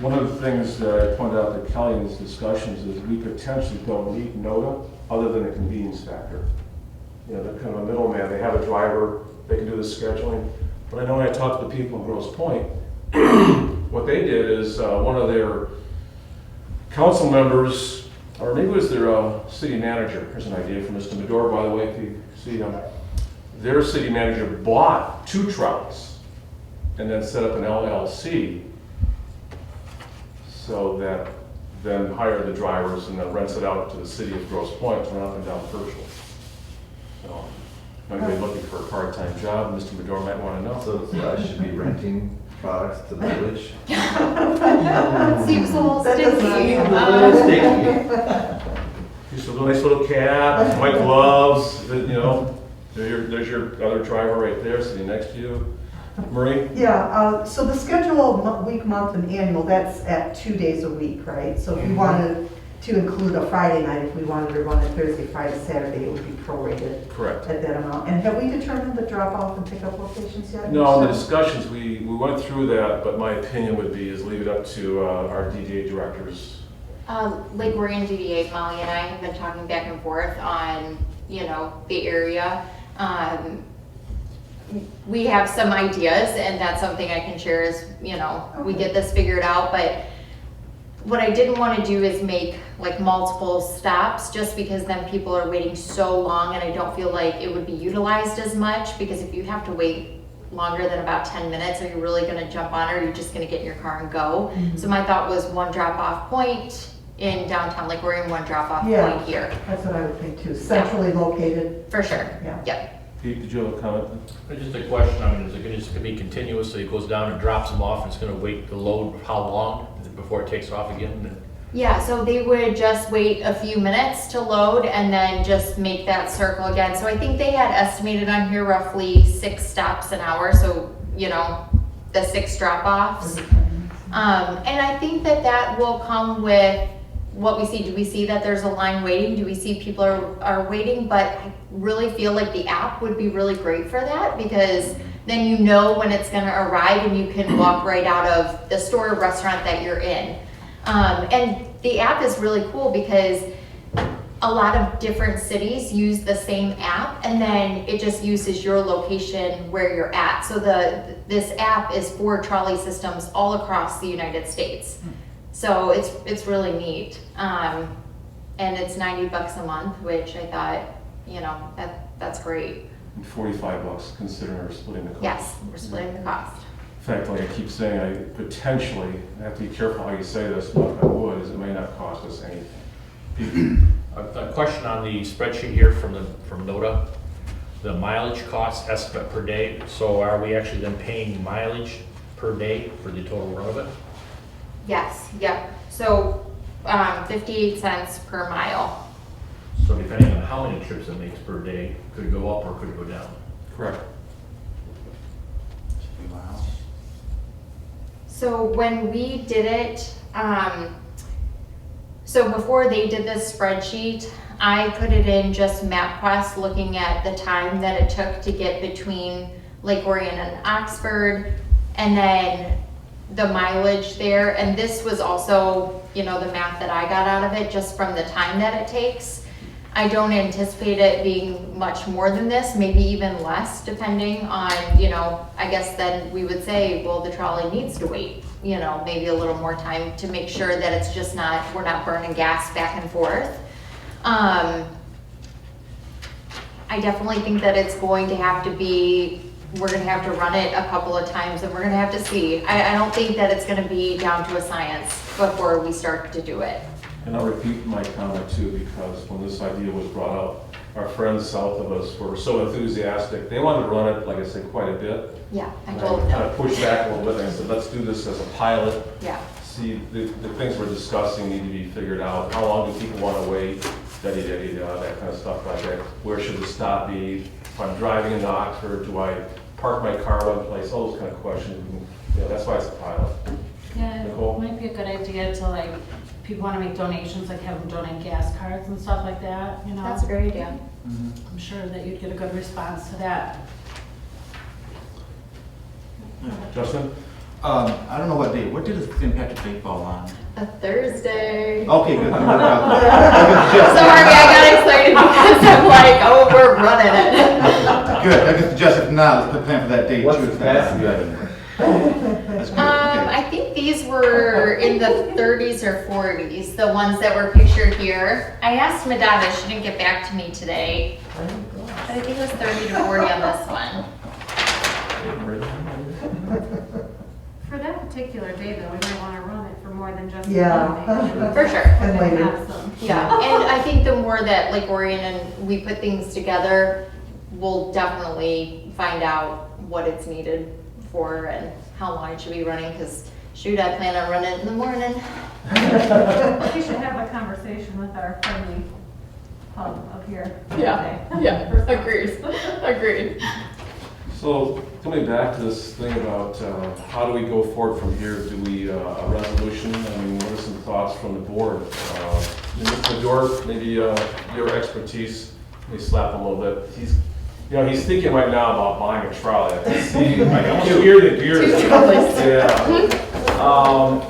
one of the things that I pointed out to Kelly in these discussions is we potentially don't need NODA other than a convenience factor. You know, they're kind of a middleman, they have a driver, they can do the scheduling. But I know when I talked to the people in Grosse Pointe, what they did is one of their council members, or maybe it was their city manager, here's an idea from Mr. Medor, by the way, if you see him. Their city manager bought 2 trucks and then set up an LLC so that then hire the drivers and then rents it out to the city of Grosse Pointe to run up and down Herschel. So, anybody looking for a part-time job, Mr. Medor might want to know. So I should be renting products to the village? seems a little That does not sticky. sound Just a nice little cap, white gloves, you know, there's your other driver right there sitting next to you. Marie? Yeah, so the schedule, week, month, and annual, that's at 2 days a week, right? So if you wanted to include a Friday night, if we wanted to run it Thursday, Friday, Saturday, it would be prorated Correct. at that amount. And have we determined the drop-off and pickup locations yet? No, in the discussions, we went through that, but my opinion would be is leave it up to our DDA directors. Lake Orion DDA, Molly and I have been talking back and forth on, you know, the area. We have some ideas, and that's something I can share as, you know, we get this figured out, but what I didn't want to do is make like multiple stops, just because then people are waiting so long, and I don't feel like it would be utilized as much, because if you have to wait longer than about 10 minutes, are you really going to jump on, or are you just going to get in your car and go? So my thought was one drop-off point in downtown Lake Orion, one drop-off Yeah. point here, That's what I would think too, centrally located, for sure. yeah. Yep. Pete, did you have a comment? Just a question, I mean, is it gonna be continuous, so he goes down and drops them off, and it's gonna wait to load how long before it takes off again? Yeah, so they would just wait a few minutes to load and then just make that circle again. So I think they had estimated on here roughly 6 stops an hour, so, you know, the 6 drop-offs. And I think that that will come with what we see. Do we see that there's a line waiting? Do we see people are waiting? But I really feel like the app would be really great for that, because then you know when it's gonna arrive and you can walk right out of the store or restaurant that you're in. And the app is really cool because a lot of different cities use the same app, and then it just uses your location where you're at. So this app is for trolley systems all across the United States. So it's really neat. And it's $90 a month, which I thought, you know, that's great. And $45 considering we're splitting the cost. Yes, we're splitting the cost. In fact, like I keep saying, I have to be careful how you say this, but I would, is it may not cost us anything. A question on the spreadsheet here from NODA, the mileage cost estimate per day. So are we actually then paying mileage per day for the total run of it? Yes, yep. So 58 cents per mile. So depending on how many trips it makes per day, could it go up or could it go down? Correct. So when we did it, so before they did this spreadsheet, I put it in just MapQuest, looking at the time that it took to get between Lake Orion and Oxford, and then the mileage there. And this was also, you know, the math that I got out of it, just from the time that it takes. I don't anticipate it being much more than this, maybe even less, depending on, you know, I guess then we would say, well, the trolley needs to wait, you know, maybe a little more time to make sure that it's just not, we're not burning gas back and forth. I definitely think that it's going to have to be we're gonna have to run it a couple of times and we're gonna have to see. I don't think that it's gonna be down to a science before we start to do it. And I'll repeat my comment too, because when this idea was brought up, our friends south of us were so enthusiastic. They wanted to run it, like I said, quite a bit. Yeah, I And told kind them, of pushed back a little bit, and I said, let's do this as a pilot. yeah. See, the things we're discussing need to be figured out. How long do people want to wait? Da-da-da-da, that kind of stuff like that. Where should the stop be? If I'm driving into Oxford, do I park my car one place? All those kind of questions. Yeah, that's why it's a pilot. Yeah, Nicole? it might be a good idea to like, people want to make donations, like have them donate gas cards and stuff like that, you know? That's a great idea. I'm sure that you'd get a good response to that. Justin? I don't know what day, what did the St. Patrick's Day fall on? A Thursday. Okay, good. Sorry, I got excited because I'm like, oh, we're running it. Good, I guess just if not, let's put plan for that date too. What's the capacity of it? That's good, okay. I think these were in the 30s or 40s, the ones that were pictured here. I asked Madonna, she didn't get back to me today, but I think it was 30 to 40 on this one. For that particular day though, we might want to run it for more than just Yeah. one day. For sure. And later. Have some. Yeah, and I think the more that like Orion and we put things together, we'll definitely find out what it's needed for and how long it should be running, because shoot, I plan on running it in the morning. We should have a conversation with our friendly hub up here. Agreed. So coming back to this thing about how do we go forward from here? Do we, a resolution? I mean, what are some thoughts from the board? Mr. Dorf, maybe your expertise, may slap him a little bit. He's thinking right now about buying a trolley. I can see, two years. Yeah.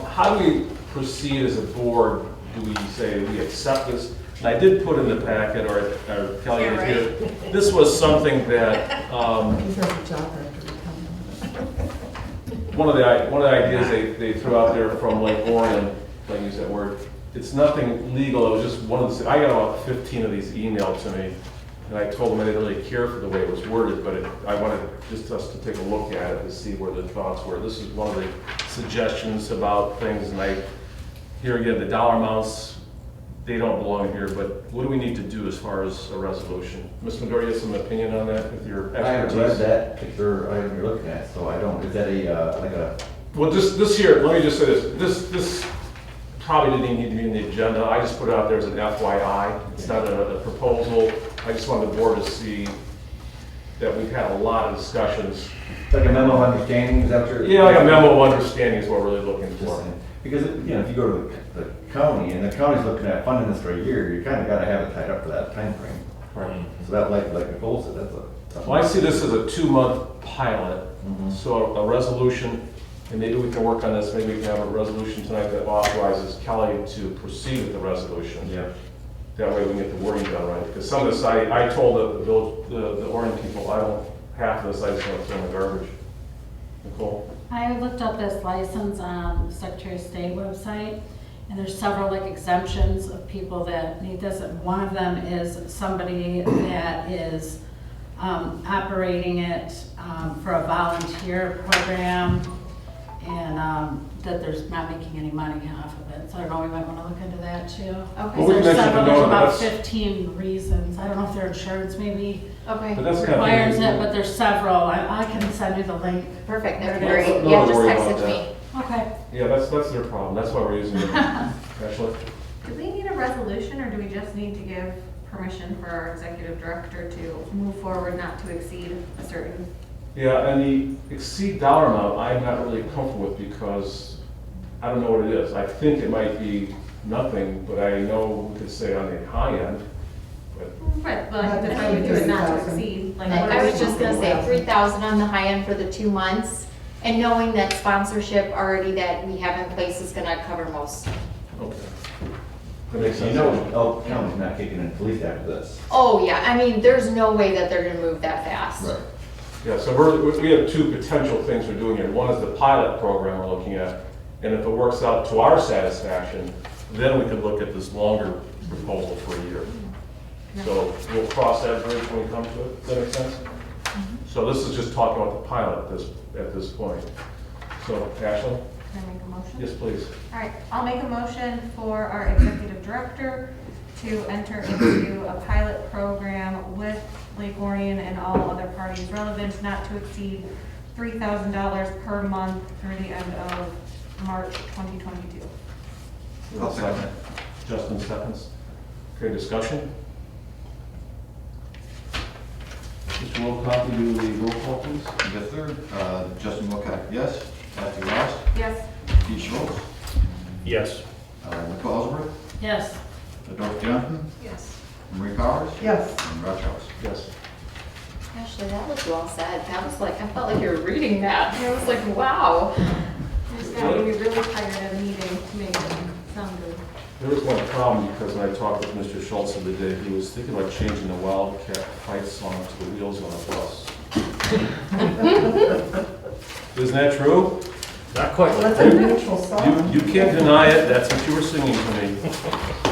How do we proceed as a board? Do we say we accept this? And I did put in the packet, or Kelly did here, this was something that, He does a job after retirement. one of the ideas they threw out there from Lake Orion, if I use that word, it's nothing legal, it was just one of the, I got about 15 of these emailed to me, and I told them I didn't really care for the way it was worded, but I wanted just us to take a look at it to see where the thoughts were. This is one of the suggestions about things, and here again, the dollar amounts, they don't belong here, but what do we need to do as far as a resolution? Ms. Medora, you have some opinion on that with your I haven't read expertise? that particular item you're looking at, so I don't, is that like a, Well, this here, let me just say this probably didn't even need to be in the agenda. I just put it out there as an FYI. It's not a proposal. I just wanted the board to see that we've had a lot of discussions. like a memo of understanding, is that what you're? Yeah, like a memo of understanding is what we're really looking Just for. saying. Because, if you go to the county, and the county's looking at funding this for a year, you kind of got to have it tied up for that time frame. Right. So that, like Nicole said, that's a. Well, I see this as a 2-month pilot, Mhm. so a resolution, and maybe we can work on this, maybe we can have a resolution tonight that authorizes Kelly to proceed with the resolution. Yeah. That way we can get the wording done right, because some of this, I told the village, the Orion people, half of this I just want to throw in the garbage. Nicole? I looked up this license on the Secretary of State website, and there's several like exemptions of people that need this. And one of them is somebody that is operating it for a volunteer program, and that there's not making any money off of it. So I don't know, we might want to look into that too. Okay. Well, we There's mentioned several, the there's note, about that's- 15 reasons. I don't know if their insurance maybe Okay, But that's kind of. requires it, but there's several. I can send you the link. perfect, that'd be There it great. is. No Yeah, just worry text about it to me. Okay. Yeah, that's their problem, that's why we're using it. Ashley? Do we need a resolution, or do we just need to give permission for our executive director to move forward not to exceed a certain? Yeah, and the exceed dollar amount, I'm not really comfortable with, because I don't know what it is. I think it might be nothing, but I know we could say on the high end, but Right, but I think that's why we do it not to exceed, like. what I are was we just gonna say comfortable 3,000 on the high end for the 2 months, and knowing that sponsorship already that we have in place is gonna cover most. okay. That makes You sense. know, Elk County's not kicking in police after this. Oh, yeah, I mean, there's no way that they're gonna move that fast. Yeah, so we have two potential things we're doing here. One is the pilot program we're looking at, and if it works out to our satisfaction, then we could look at this longer proposal for a year. So we'll cross that bridge when we come to it. Does that make sense? So this is just talking about the pilot at this point. So Ashley? Can I make a motion? Yes, please. All right, I'll make a motion for our executive director to enter into a pilot program with Lake Orion and all other parties relevant, not to exceed $3,000 per month through the end of March 2022. I'll second it. Justin seconds. Okay, discussion? Mr. Wilcox, will you do the roll call, please? Yes, sir. Justin Wilcox, yes. Kathy Ross, Yes. Keith Schultz, Yes. Nicole Ellsworth, Yes. Dorothy Johnson, Yes. Marie Powers, Yes. and Rod Charles. Yes. Actually, that was well said. That was like, I felt like you were reading that. I was like, wow. I just got to be really tired at a meeting to make it sound good. There was one problem, because when I talked with Mr. Schultz the other day, he was thinking about changing the Wildcat fight song to the wheels on a bus. Isn't that true? Not quite. That's a neutral song. You can't deny it, that's what you were singing to me.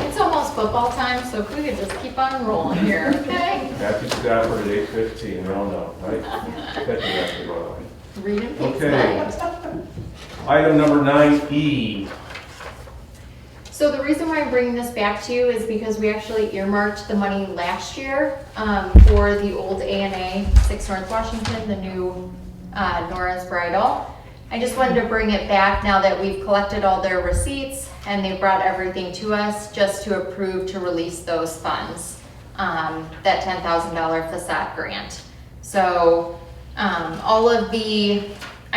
It's almost football time, so if we could just keep on rolling here, okay? Matthew Stafford at 8:15, round up, right? Thank you, Matthew, by the way. Reading things Okay. tonight. Item number 9E. So the reason why I'm bringing this back to you is because we actually earmarked the money last year for the old A&A 6 North Washington, the new Nora's Bridal. I just wanted to bring it back now that we've collected all their receipts and they brought everything to us, just to approve to release those funds, that $10,000 facade grant. So I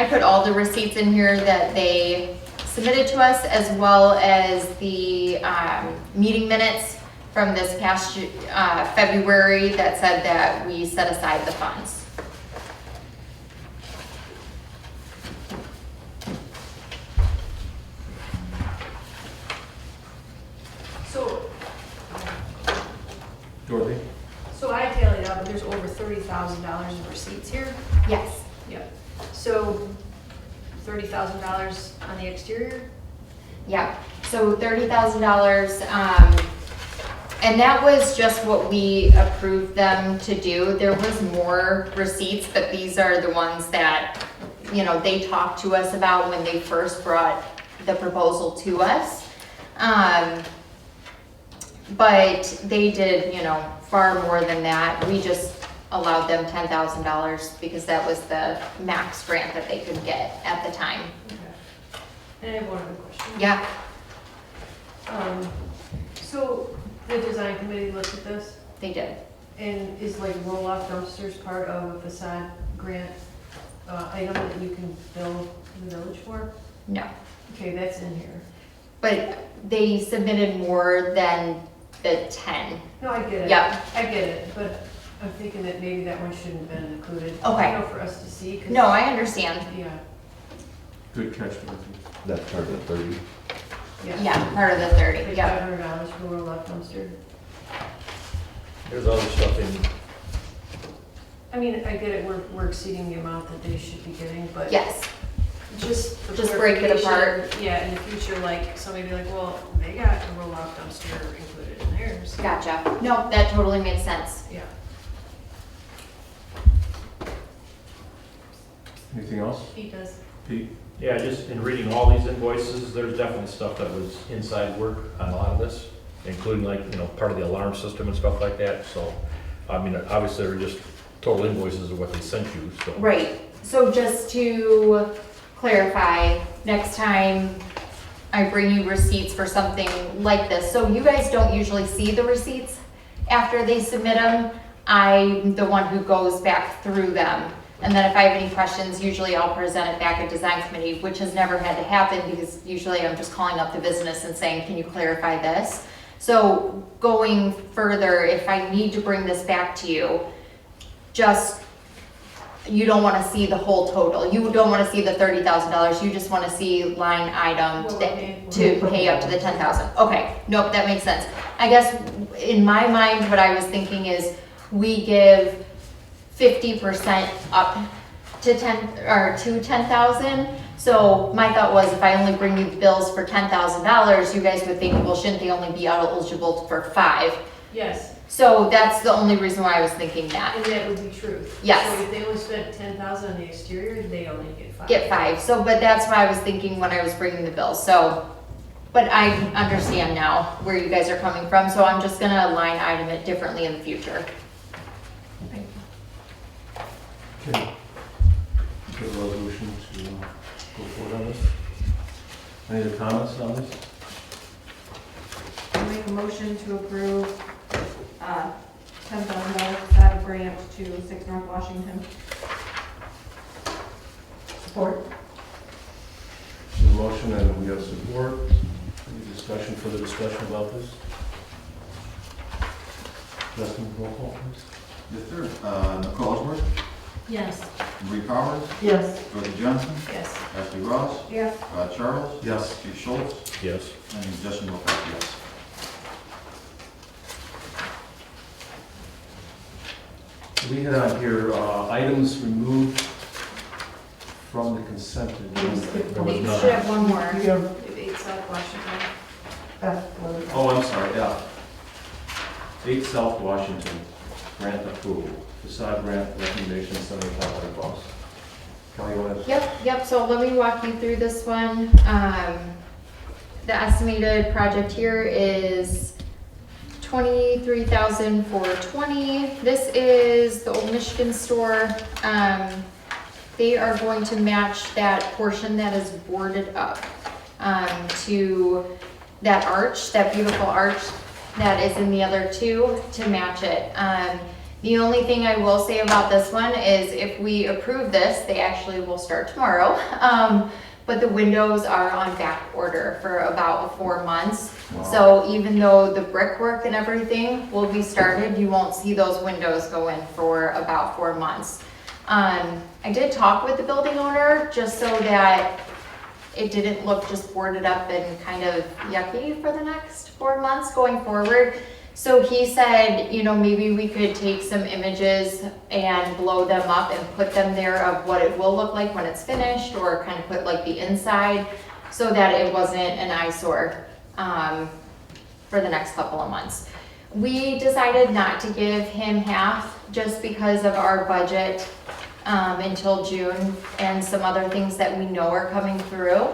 put all the receipts in here that they submitted to us, as well as the meeting minutes from this past February that said that we set aside the funds. So, Dorothy? so I tallied up, there's over $30,000 in receipts here. Yes. Yep. So, $30,000 on the exterior? Yeah, so $30,000, and that was just what we approved them to do. There was more receipts, but these are the ones that, you know, they talked to us about when they first brought the proposal to us. But they did, you know, far more than that. We just allowed them $10,000 because that was the max grant that they could get at the time. And I have one other question. Yeah, So the design committee looked at this, they did. and is like roll-off dumpsters part of a facade grant item that you can bill the village for? No. Okay, that's in here. But they submitted more than the 10. No, I get it. Yep. I get it, but I'm thinking that maybe that one shouldn't have been included. Okay. You know, for us to see. 'cause- No, I understand. Yeah, Good catch, Dorothy. That's part of the 30. yeah. Yeah, part of the 30, Like yeah. $500 for a roll-off dumpster. There's other stuff in, I mean, I get it, we're exceeding the amount that they should be getting, but. Yes, Just for Just break it clarification, apart. Yeah, in the future, like, somebody be like, well, they got a roll-off dumpster included in theirs. gotcha. No, that totally makes sense. Yeah. Anything else? He does. Pete? yeah, just in reading all these invoices, there's definitely stuff that was inside work on a lot of this, including like, you know, part of the alarm system and stuff like that. So, I mean, obviously they're just total invoices of what they sent you, so. Right, so just to clarify, next time I bring you receipts for something like this, so you guys don't usually see the receipts after they submit them. I'm the one who goes back through them. And then if I have any questions, usually I'll present it back at design committee, which has never had to happen because usually I'm just calling up the business and saying, can you clarify this? So going further, if I need to bring this back to you, just, you don't want to see the whole total. You don't want to see the $30,000. You just want to see line item to pay up to the 10,000. Okay, nope, that makes sense. I guess in my mind, what I was thinking is we give 50% up to 10,000. So my thought was if I only bring you bills for $10,000, you guys would think, well, shouldn't they only be eligible for 5? Yes. So that's the only reason why I was thinking that. And that would be true. Yes. So if they only spent 10,000 on the exterior, they only get 5. Get 5, so, but that's what I was thinking when I was bringing the bill, so. But I understand now where you guys are coming from, so I'm just gonna line item it differently in the future. Okay. Get a resolution to go forward on this. Any other comments on this? I make a motion to approve, $10,000 facade grant to 6 North Washington. Support? The motion and we have support. Any discussion, further discussion about this? Justin, roll call, please. Yes, sir. Nicole Ellsworth, Yes. Marie Powers, Yes. Dorothy Johnson, Yes. Ashley Ross, Yes. Charles, Yes. Steve Schultz, Yes. and Justin Wilcox, yes. We had on here, items removed from the consent agenda. There was You none. should have one more. You have If 8 South Washington. F1. Oh, I'm sorry, yeah. 8 South Washington, grant approval, facade grant recommendation, $7,500. Kelly, you want to? Yep, so let me walk you through this one. The estimated project here is $23,420. This is the Old Michigan store. They are going to match that portion that is boarded up to that arch, that beautiful arch that is in the other two, to match it. The only thing I will say about this one is if we approve this, they actually will start tomorrow. But the windows are on back order for about 4 months. Wow. So even though the brickwork and everything will be started, you won't see those windows go in for about 4 months. I did talk with the building owner just so that it didn't look just boarded up and kind of yucky for the next 4 months going forward. So he said, you know, maybe we could take some images and blow them up and put them there of what it will look like when it's finished, or kind of put like the inside, so that it wasn't an eyesore for the next couple of months. We decided not to give him half just because of our budget until June and some other things that we know are coming through.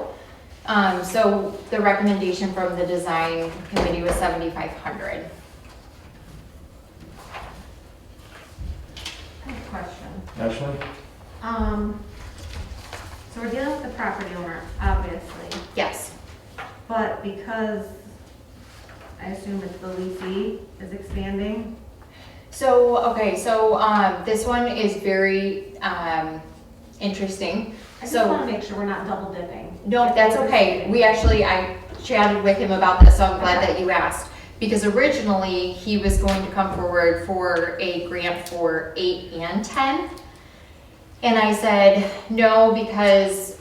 So the recommendation from the design committee was $7,500. I have a question. Ashley? So we're dealing with the property owner, obviously, Yes. but because I assume it's the leasing is expanding. So, okay, so this one is very interesting. I just So- want to make sure we're not double dipping. No, that's okay. I chatted with him about this, so I'm glad that you asked. Because originally, he was going to come forward for a grant for 8 and 10. And I said, no, because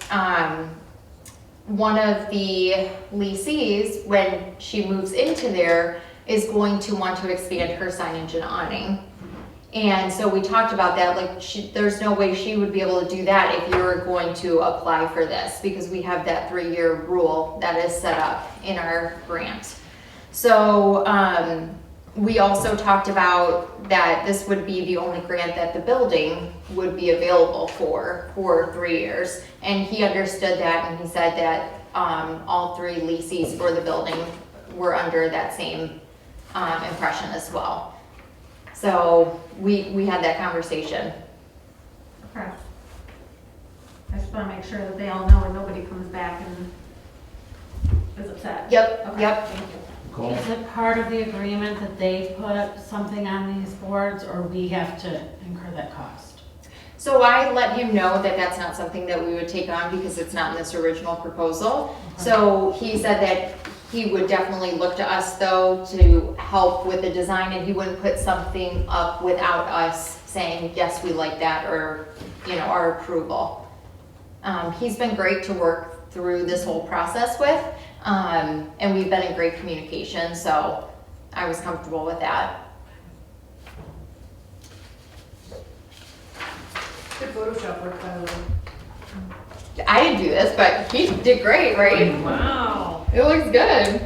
one of the leasees, when she moves into there, is going to want to expand her signage and awning. And so we talked about that, like, there's no way she would be able to do that if you were going to apply for this, because we have that 3-year rule that is set up in our grant. So, we also talked about that this would be the only grant that the building would be available for 3 years. And he understood that, and he said that, all 3 leases for the building were under that same, impression as well. So we had that conversation. Okay. I just want to make sure that they all know and nobody comes back and is upset. Yep, Okay, yep. thank you. Nicole? Is it part of the agreement that they put something on these boards, or we have to incur that cost? So I let him know that that's not something that we would take on because it's not in this original proposal. So he said that he would definitely look to us though to help with the design, and he wouldn't put something up without us saying, yes, we like that, or, you know, our approval. He's been great to work through this whole process with, and we've been in great communication, so I was comfortable with that. Good Photoshop work, by the way. I didn't do this, but he did great, right? Wow. It looks good.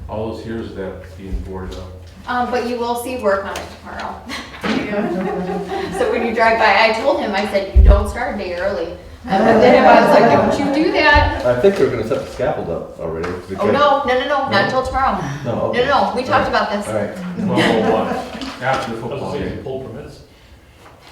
All those years of that being boarded up. But you will see work on it tomorrow. So when you drive by, I told him, I said, you don't start a day early. And then I was like, don't you do that. I think they're gonna set the scaffold up already. Oh, no, not until tomorrow. No, okay. No, we talked about this. All right. 12:01, after the I was football saying, game. pull permits.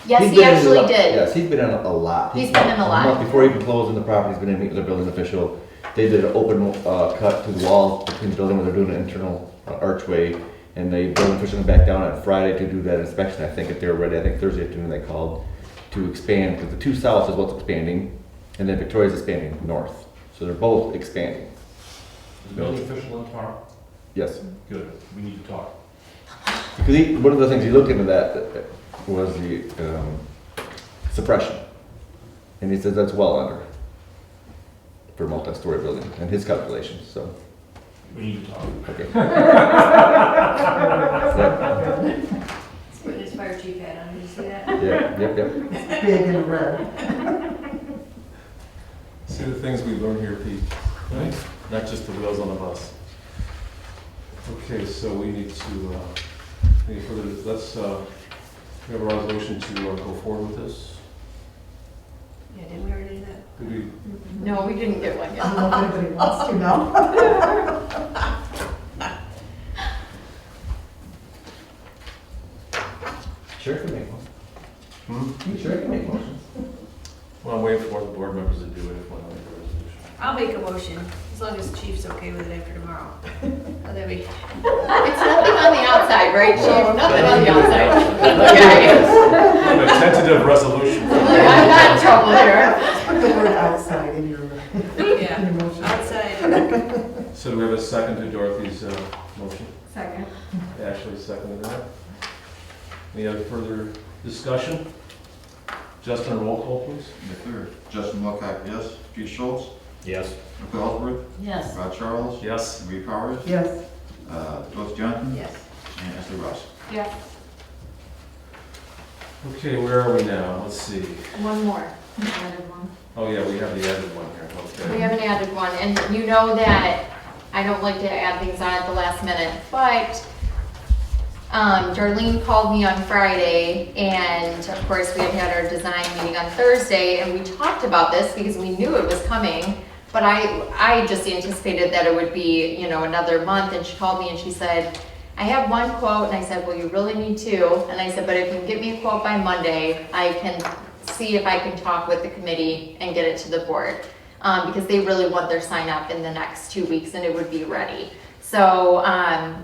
Yes, He's he been in actually a- did. Yes, he's been in a lot. He's been in a lot. month before he even closed on the property, he's been in meeting with the building official. They did an open, cut to the wall between the building where they're doing an internal archway. And the building official went back down on Friday to do that inspection. I think if they were ready, I think Thursday afternoon they called to expand, because the 2 south is what's expanding, and then Victoria's expanding north. So they're both expanding. Is the building official in tomorrow? Yes. Good, we need to talk. Because one of the things he looked into that was the suppression. And he says that's well under for a multi-story building in his calculations, so, We need to talk. okay. That's what his fire chief had on, did you see that? Yeah, yep. It's big and red. See the things we learn here, Pete, right? Not just the wheels on the bus. Okay, so we need to, any further, let's, we have a resolution to go forward with this. Yeah, didn't we already do that? Did we, No, we didn't get one I yet. don't know if anybody wants to now. Sure can make one. hmm? Sure can make motions. Well, I'm waiting for the board members to do it if one of the resolution. I'll make a motion, as long as the chief's okay with it after tomorrow. Oh, that'd be, It's nothing on the outside, right, Chief? Nothing on the outside. A tentative resolution. I'm not in trouble here. Put the word outside in your yeah, motion. outside. So do we have a second to Dorothy's motion? Second. Ashley seconded that. Any other further discussion? Justin, a roll call, please. Yes, sir. Justin Wilcox, yes. Pete Schultz, Yes. Nicole Ellsworth, Yes. Rod Charles, Yes. Marie Powers, Yes. Dorothy Johnson, Yes. and Ashley Ross. Yes. Okay, where are we now? Let's see. One more. Oh, yeah, we have the added one here, okay. We haven't added one, and you know that I don't like to add things on at the last minute, but Darlene called me on Friday, and of course, we had our design meeting on Thursday, and we talked about this because we knew it was coming, but I just anticipated that it would be, you know, another month, and she called me and she said, I have one quote, and I said, well, you really need two, and I said, but if you can get me a quote by Monday, I can see if I can talk with the committee and get it to the board, because they really want their sign up in the next 2 weeks, and it would be ready. So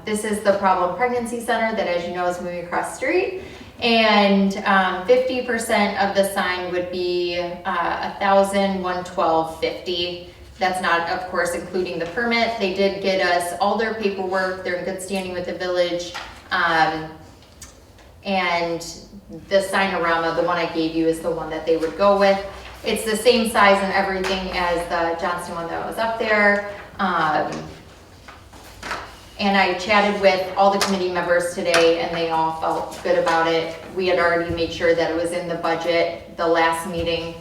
this is the Problem Pregnancy Center that, as you know, is moving across the street. And 50% of the sign would be $1,112.50. That's not, of course, including the permit. They did get us all their paperwork. They're in good standing with the village. And the signorama, the one I gave you, is the one that they would go with. It's the same size and everything as the Johnston one that was up there. And I chatted with all the committee members today, and they all felt good about it. We had already made sure that it was in the budget the last meeting.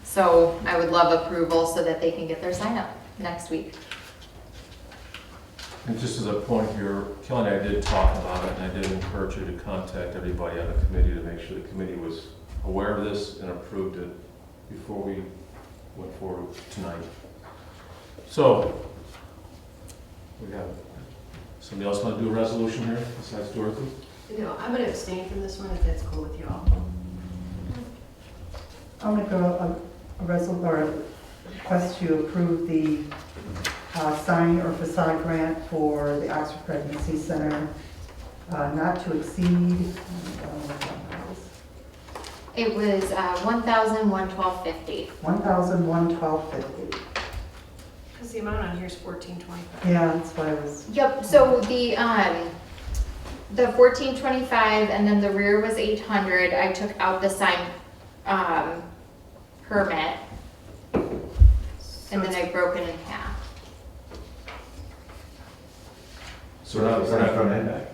So I would love approval so that they can get their sign up next week. And just as a point here, Kelly and I did talk about it, and I did encourage you to contact everybody on the committee to make sure the committee was aware of this and approved it before we went forward tonight. So, we have, somebody else want to do a resolution here besides Dorothy? No, I'm gonna abstain from this one if that's cool with you all. I'll make a request to approve the sign or facade grant for the Oxford Pregnancy Center, not to exceed, It was $1,112.50. $1,112.50. Because the amount on here is $14.25. Yeah, that's what I was, Yep, so the $14.25 and then the rear was $800. I took out the sign permit, and then I broke it in half. So we're not front and back.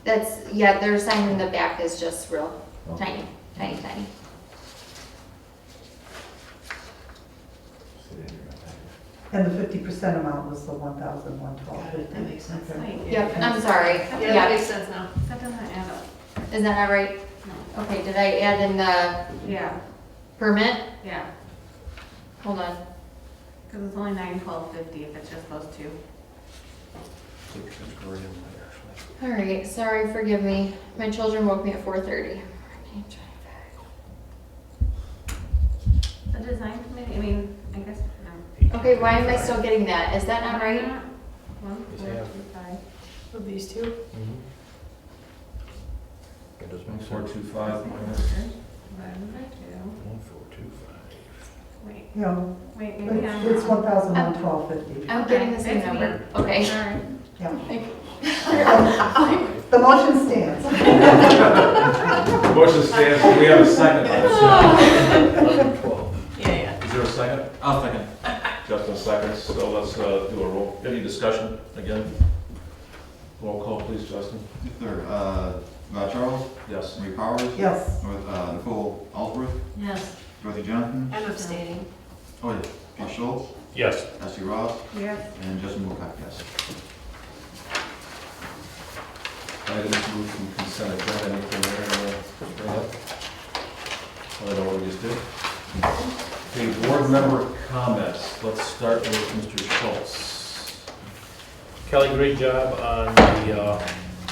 That's, yeah, their sign in the back is just real Oh. tiny. And the 50% amount was the 1,112. Got it, that makes sense. Okay. Yep, I'm sorry. Yeah, that Yeah, makes sense now. That doesn't add up. isn't that not right? No. Okay, did I add in the Yeah, permit? yeah, Hold on. because it's only 9/12/50 if it's just those two. All right, sorry, forgive me. My children woke me at 4:30. The design committee, I mean, I guess, no. Okay, why am I still getting that? Is that not right? 1, 4, 2, 5. Of these two? That does make sense. 425 minus. Divided by 2. 1425. Wait, No, wait, maybe I'm. it's 1,112.50. I'm getting the same That's me. number. Okay. Sorry. Yeah. The motion stands. Motion stands, do we have a second on this? 11, 12. Yeah. Is there a second? I'll second. Justin seconds, so let's do a roll. Any discussion again? Roll call, please, Justin. Third, Charles, Yes. Marie Powers, Yes. Nicole Ellsworth, Yes. Dorothy Johnson, I'm abstaining. oh yeah, Pete Schultz, Yes. Essie Ross, Yes. and Justin Wilcox, yes. Items moved from consent agenda, anything there to bring up? I don't know what we just did. Okay, board member comments. Let's start with Mr. Schultz. Kelly, great job on the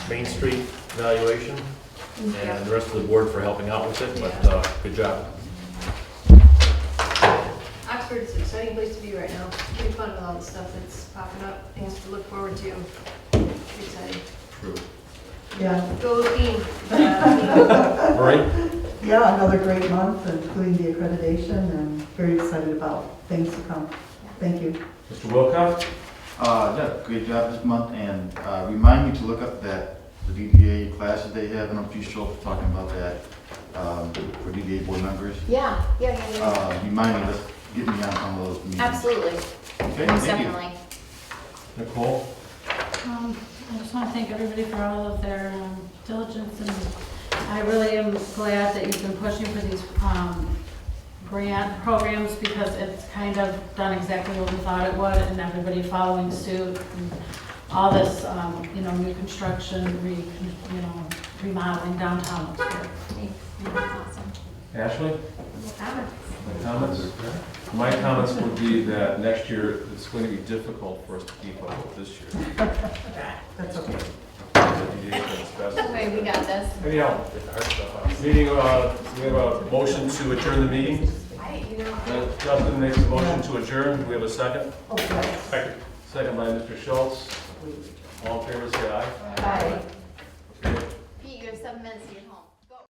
Main Street evaluation, and the rest of the board for helping out with it, but good job. Oxford's an exciting place to be right now. Pretty fun with all the stuff that's popping up, things to look forward to. Exciting. True. Yeah. Go team. Marie? Yeah, another great month, including the accreditation, and very excited about things to come. Thank you. Mr. Wilcox? Yeah, great job this month, and remind me to look up the DDA classes they have, and I'm pretty sure we're talking about that for DDA board members. Yeah. Remind me, let's get me on some of those meetings. Absolutely. Okay, Most thank you. definitely. Nicole? I just want to thank everybody for all of their diligence, and I really am glad that you've been pushing for these grant programs, because it's kind of done exactly what we thought it would, and everybody following suit, and all this, new construction, remodeling downtown looks good. Awesome. Ashley? Comments? My comments? My comments would be that next year, it's going to be difficult for us to keep up with this year. That's okay. The DDA is its best. Okay, we got this. Anyhow, meeting, we have a motion to adjourn the meeting. Justin makes a motion to adjourn. Do we have a second? Oh, yes. Second by Mr. Schultz. All in favor, say aye. Bye. Okay. Pete, you have 7 minutes to get